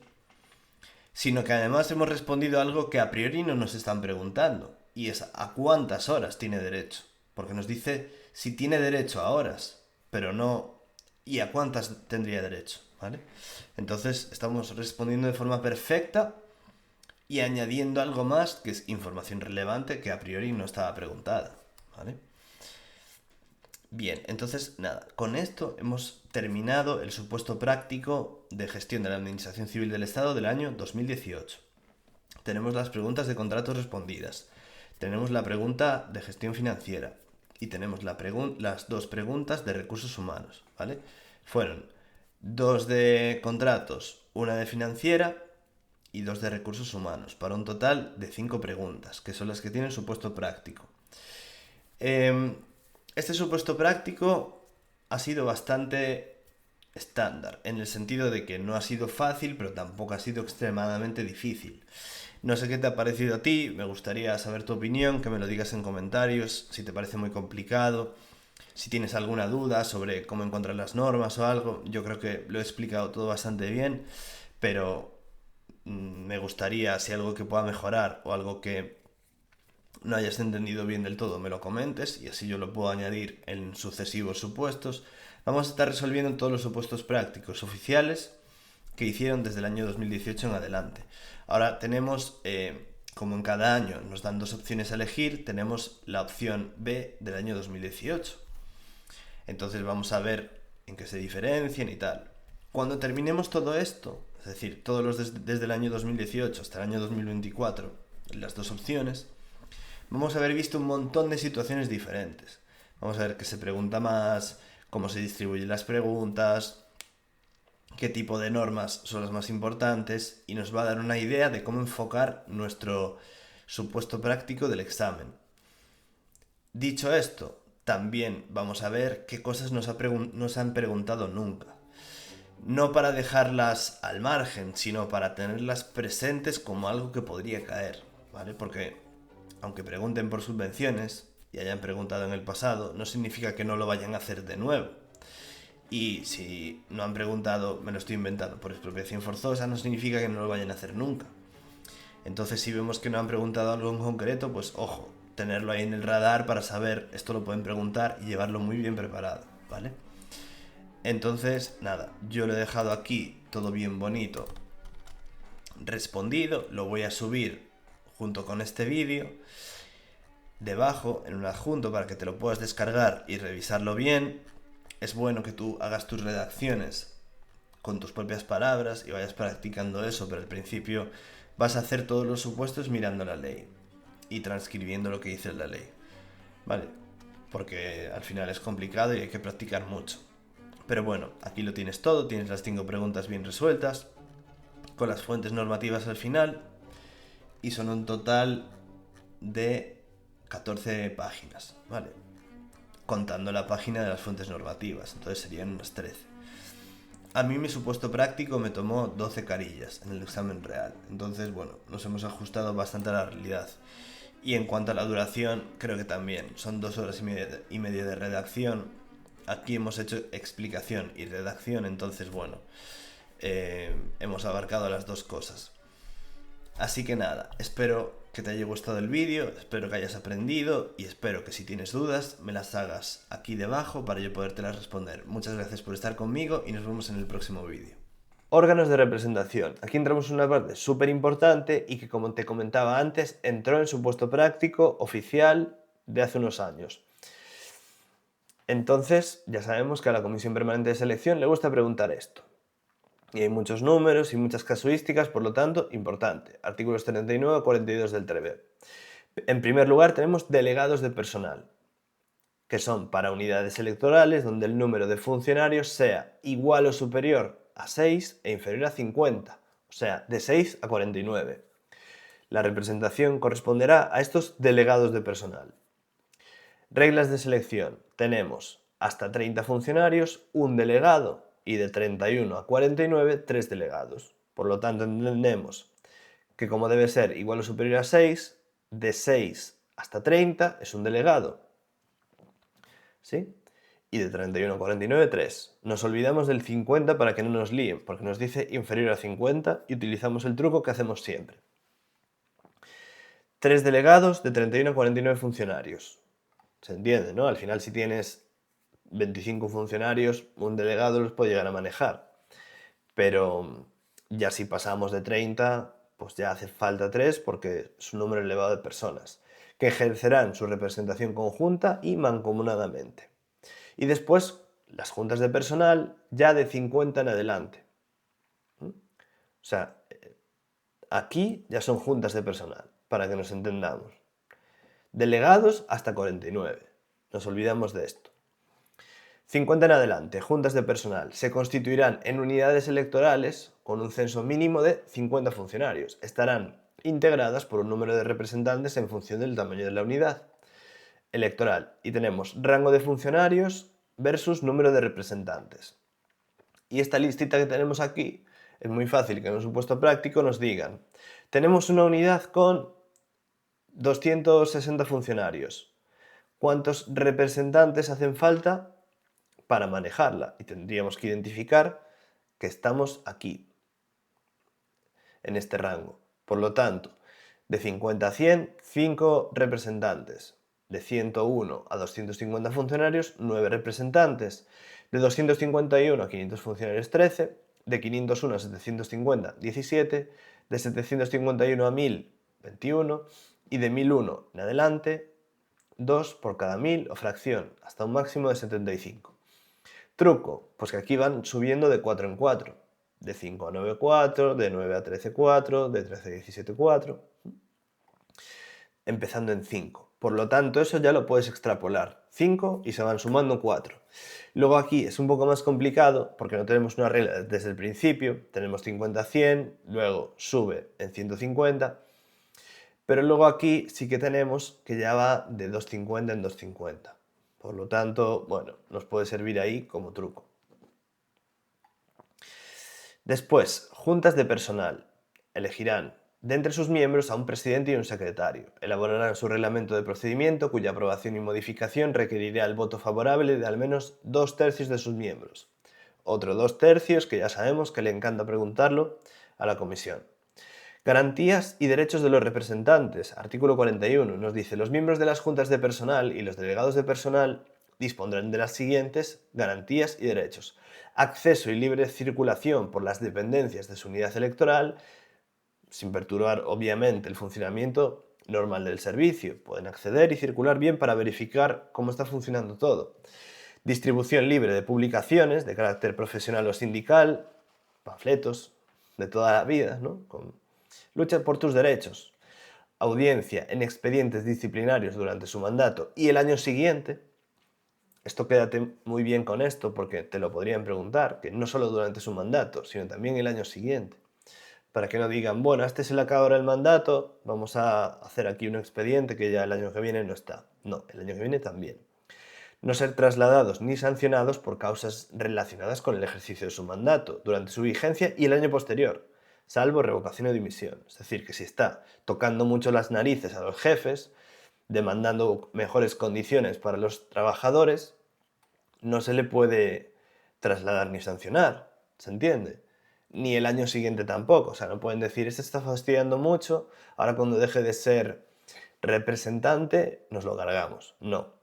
sino que además hemos respondido algo que a priori no nos están preguntando, y es a cuántas horas tiene derecho, porque nos dice si tiene derecho a horas, pero no y a cuántas tendría derecho, ¿vale? Entonces estamos respondiendo de forma perfecta y añadiendo algo más que es información relevante que a priori no estaba preguntada, ¿vale? Bien, entonces nada, con esto hemos terminado el supuesto práctico de gestión de la Administración Civil del Estado del año 2018. Tenemos las preguntas de contratos respondidas, tenemos la pregunta de gestión financiera y tenemos las dos preguntas de recursos humanos, ¿vale? Fueron dos de contratos, una de financiera y dos de recursos humanos, para un total de 5 preguntas, que son las que tienen supuesto práctico. Este supuesto práctico ha sido bastante estándar, en el sentido de que no ha sido fácil, pero tampoco ha sido extremadamente difícil. No sé qué te ha parecido a ti, me gustaría saber tu opinión, que me lo digas en comentarios, si te parece muy complicado, si tienes alguna duda sobre cómo encontrar las normas o algo. Yo creo que lo he explicado todo bastante bien, pero me gustaría, si hay algo que pueda mejorar o algo que no hayas entendido bien del todo, me lo comentes y así yo lo puedo añadir en sucesivos supuestos. Vamos a estar resolviendo todos los supuestos prácticos oficiales que hicieron desde el año 2018 en adelante. Ahora tenemos, como en cada año nos dan dos opciones a elegir, tenemos la opción B del año 2018. Entonces vamos a ver en qué se diferencian y tal. Cuando terminemos todo esto, es decir, todos los desde el año 2018 hasta el año 2024, las dos opciones, vamos a haber visto un montón de situaciones diferentes. Vamos a ver qué se pregunta más, cómo se distribuyen las preguntas, qué tipo de normas son las más importantes y nos va a dar una idea de cómo enfocar nuestro supuesto práctico del examen. Dicho esto, también vamos a ver qué cosas nos han preguntado nunca. No para dejarlas al margen, sino para tenerlas presentes como algo que podría caer, ¿vale? Porque aunque pregunten por subvenciones y hayan preguntado en el pasado, no significa que no lo vayan a hacer de nuevo. Y si no han preguntado, me lo estoy inventando, por expropiación forzosa, no significa que no lo vayan a hacer nunca. Entonces, si vemos que no han preguntado algo en concreto, pues ojo, tenerlo ahí en el radar para saber, esto lo pueden preguntar y llevarlo muy bien preparado, ¿vale? Entonces, nada, yo lo he dejado aquí todo bien bonito, respondido, lo voy a subir junto con este vídeo debajo en un adjunto para que te lo puedas descargar y revisarlo bien. Es bueno que tú hagas tus redacciones con tus propias palabras y vayas practicando eso, pero al principio vas a hacer todos los supuestos mirando la ley y transcribiendo lo que dice la ley, ¿vale? Porque al final es complicado y hay que practicar mucho. Pero bueno, aquí lo tienes todo, tienes las 5 preguntas bien resueltas, con las fuentes normativas al final, y son un total de 14 páginas, ¿vale? Contando la página de las fuentes normativas, entonces serían unas 13. A mí mi supuesto práctico me tomó 12 carillas en el examen real, entonces bueno, nos hemos ajustado bastante a la realidad. Y en cuanto a la duración, creo que también, son 2 horas y media de redacción. Aquí hemos hecho explicación y redacción, entonces bueno, hemos abarcado las dos cosas. Así que nada, espero que te haya gustado el vídeo, espero que hayas aprendido y espero que si tienes dudas me las hagas aquí debajo para yo podértelas responder. Muchas gracias por estar conmigo y nos vemos en el próximo vídeo. Órganos de representación. Aquí entramos en una parte súper importante y que, como te comentaba antes, entró en su puesto práctico oficial de hace unos años. Entonces, ya sabemos que a la Comisión Permanente de Selección le gusta preguntar esto. Y hay muchos números y muchas casuísticas, por lo tanto, importante. Artículos 39 a 42 del TREVE. En primer lugar, tenemos delegados de personal, que son para unidades electorales donde el número de funcionarios sea igual o superior a 6 e inferior a 50, o sea, de 6 a 49. La representación corresponderá a estos delegados de personal. Reglas de selección. Tenemos hasta 30 funcionarios, un delegado, y de 31 a 49, 3 delegados. Por lo tanto, entendemos que como debe ser igual o superior a 6, de 6 hasta 30 es un delegado. ¿Sí? Y de 31 a 49, 3. Nos olvidamos del 50 para que no nos líen, porque nos dice inferior a 50 y utilizamos el truco que hacemos siempre. 3 delegados de 31 a 49 funcionarios. Se entiende, ¿no? Al final, si tienes 25 funcionarios, un delegado los puede llegar a manejar. Pero ya si pasamos de 30, pues ya hace falta 3 porque es un número elevado de personas que ejercerán su representación conjunta y mancomunadamente. Y después, las juntas de personal ya de 50 en adelante. O sea, aquí ya son juntas de personal, para que nos entendamos. Delegados hasta 49. Nos olvidamos de esto. 50 en adelante, juntas de personal, se constituirán en unidades electorales con un censo mínimo de 50 funcionarios. Estarán integradas por un número de representantes en función del tamaño de la unidad electoral. Y tenemos rango de funcionarios versus número de representantes. Y esta listita que tenemos aquí, es muy fácil que en un supuesto práctico nos digan, tenemos una unidad con 260 funcionarios. ¿Cuántos representantes hacen falta para manejarla? Y tendríamos que identificar que estamos aquí, en este rango. Por lo tanto, de 50 a 100, 5 representantes. De 101 a 250 funcionarios, 9 representantes. De 251 a 500 funcionarios, 13. De 501 a 750, 17. De 751 a 1000, 21. Y de 1001 en adelante, 2 por cada 1000 o fracción, hasta un máximo de 75. Truco, pues que aquí van subiendo de 4 en 4. De 5 a 9, 4, de 9 a 13, 4, de 13 a 17, 4, empezando en 5. Por lo tanto, eso ya lo puedes extrapolar. 5 y se van sumando 4. Luego aquí es un poco más complicado porque no tenemos una regla desde el principio. Tenemos 50 a 100, luego sube en 150. Pero luego aquí sí que tenemos que ya va de 250 en 250. Por lo tanto, bueno, nos puede servir ahí como truco. Después, juntas de personal. Elegirán de entre sus miembros a un presidente y un secretario. Elaborarán su reglamento de procedimiento cuya aprobación y modificación requerirá el voto favorable de al menos 2/3 de sus miembros. Otro 2/3 que ya sabemos que le encanta preguntarlo a la comisión. Garantías y derechos de los representantes. Artículo 41 nos dice: los miembros de las juntas de personal y los delegados de personal dispondrán de las siguientes garantías y derechos: acceso y libre circulación por las dependencias de su unidad electoral, sin perturbar obviamente el funcionamiento normal del servicio. Pueden acceder y circular bien para verificar cómo está funcionando todo. Distribución libre de publicaciones de carácter profesional o sindical, panfletos de toda la vida, ¿no? Lucha por tus derechos. Audiencia en expedientes disciplinarios durante su mandato y el año siguiente. Esto quédate muy bien con esto porque te lo podrían preguntar, que no solo durante su mandato, sino también el año siguiente. Para que no digan, bueno, a este se le acaba ahora el mandato, vamos a hacer aquí un expediente que ya el año que viene no está. No, el año que viene también. No ser trasladados ni sancionados por causas relacionadas con el ejercicio de su mandato, durante su vigencia y el año posterior, salvo revocación o dimisión. Es decir, que si está tocando mucho las narices a los jefes, demandando mejores condiciones para los trabajadores, no se le puede trasladar ni sancionar, ¿se entiende? Ni el año siguiente tampoco, o sea, no pueden decir, este está fastidiando mucho, ahora cuando deje de ser representante nos lo cargamos, no.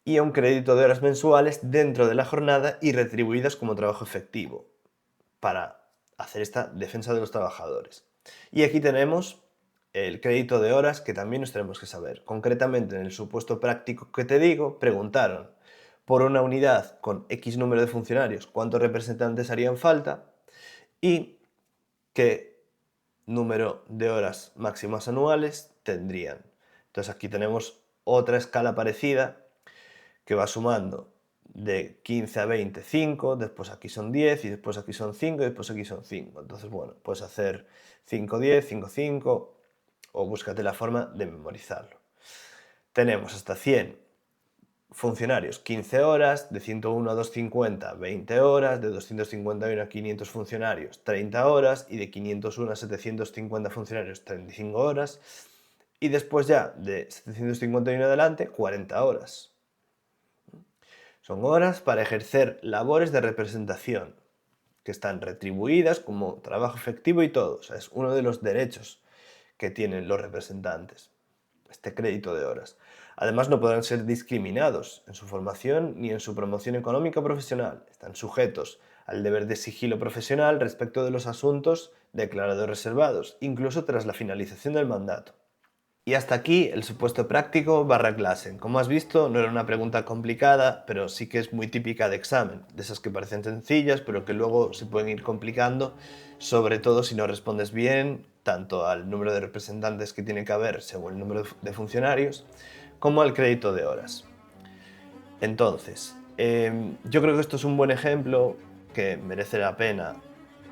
Y a un crédito de horas mensuales dentro de la jornada y retribuidas como trabajo efectivo, para hacer esta defensa de los trabajadores. Y aquí tenemos el crédito de horas que también nos tenemos que saber. Concretamente, en el supuesto práctico que te digo, preguntaron por una unidad con X número de funcionarios cuántos representantes harían falta y qué número de horas máximas anuales tendrían. Entonces aquí tenemos otra escala parecida que va sumando de 15 a 20, 5, después aquí son 10 y después aquí son 5 y después aquí son 5. Entonces, bueno, puedes hacer 5, 10, 5, 5 o búscate la forma de memorizarlo. Tenemos hasta 100 funcionarios, 15 horas, de 101 a 250, 20 horas, de 251 a 500 funcionarios, 30 horas, y de 501 a 750 funcionarios, 35 horas, y después ya de 751 en adelante, 40 horas. Son horas para ejercer labores de representación, que están retribuidas como trabajo efectivo y todo. O sea, es uno de los derechos que tienen los representantes, este crédito de horas. Además, no podrán ser discriminados en su formación ni en su promoción económica o profesional. Están sujetos al deber de sigilo profesional respecto de los asuntos declarados reservados, incluso tras la finalización del mandato. Y hasta aquí el supuesto práctico / clase. Como has visto, no era una pregunta complicada, pero sí que es muy típica de examen, de esas que parecen sencillas, pero que luego se pueden ir complicando, sobre todo si no respondes bien, tanto al número de representantes que tiene que haber según el número de funcionarios, como al crédito de horas. Entonces, yo creo que esto es un buen ejemplo que merece la pena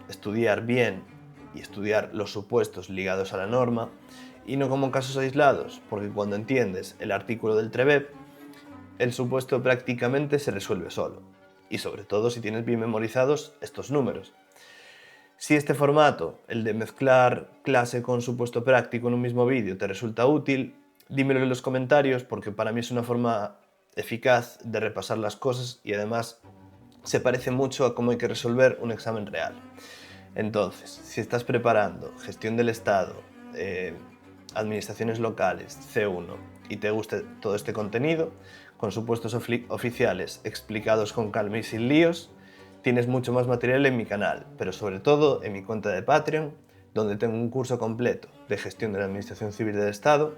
estudiar bien y estudiar los supuestos ligados a la norma, y no como casos aislados, porque cuando entiendes el artículo del TREBEP, el supuesto prácticamente se resuelve solo, y sobre todo si tienes bien memorizados estos números. Si este formato, el de mezclar clase con supuesto práctico en un mismo vídeo, te resulta útil, dímelo en los comentarios, porque para mí es una forma eficaz de repasar las cosas y además se parece mucho a cómo hay que resolver un examen real. Entonces, si estás preparando gestión del Estado, administraciones locales, C1, y te guste todo este contenido, con supuestos oficiales explicados con calma y sin líos, tienes mucho más material en mi canal, pero sobre todo en mi cuenta de Patreon, donde tengo un curso completo de gestión de la Administración Civil del Estado,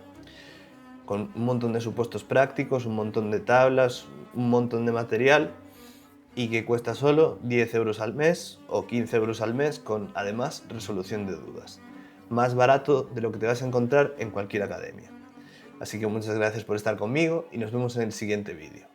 con un montón de supuestos prácticos, un montón de tablas, un montón de material, y que cuesta solo 10 euros al mes o 15 euros al mes con, además, resolución de dudas. Más barato de lo que te vas a encontrar en cualquier academia. Así que muchas gracias por estar conmigo y nos vemos en el siguiente vídeo.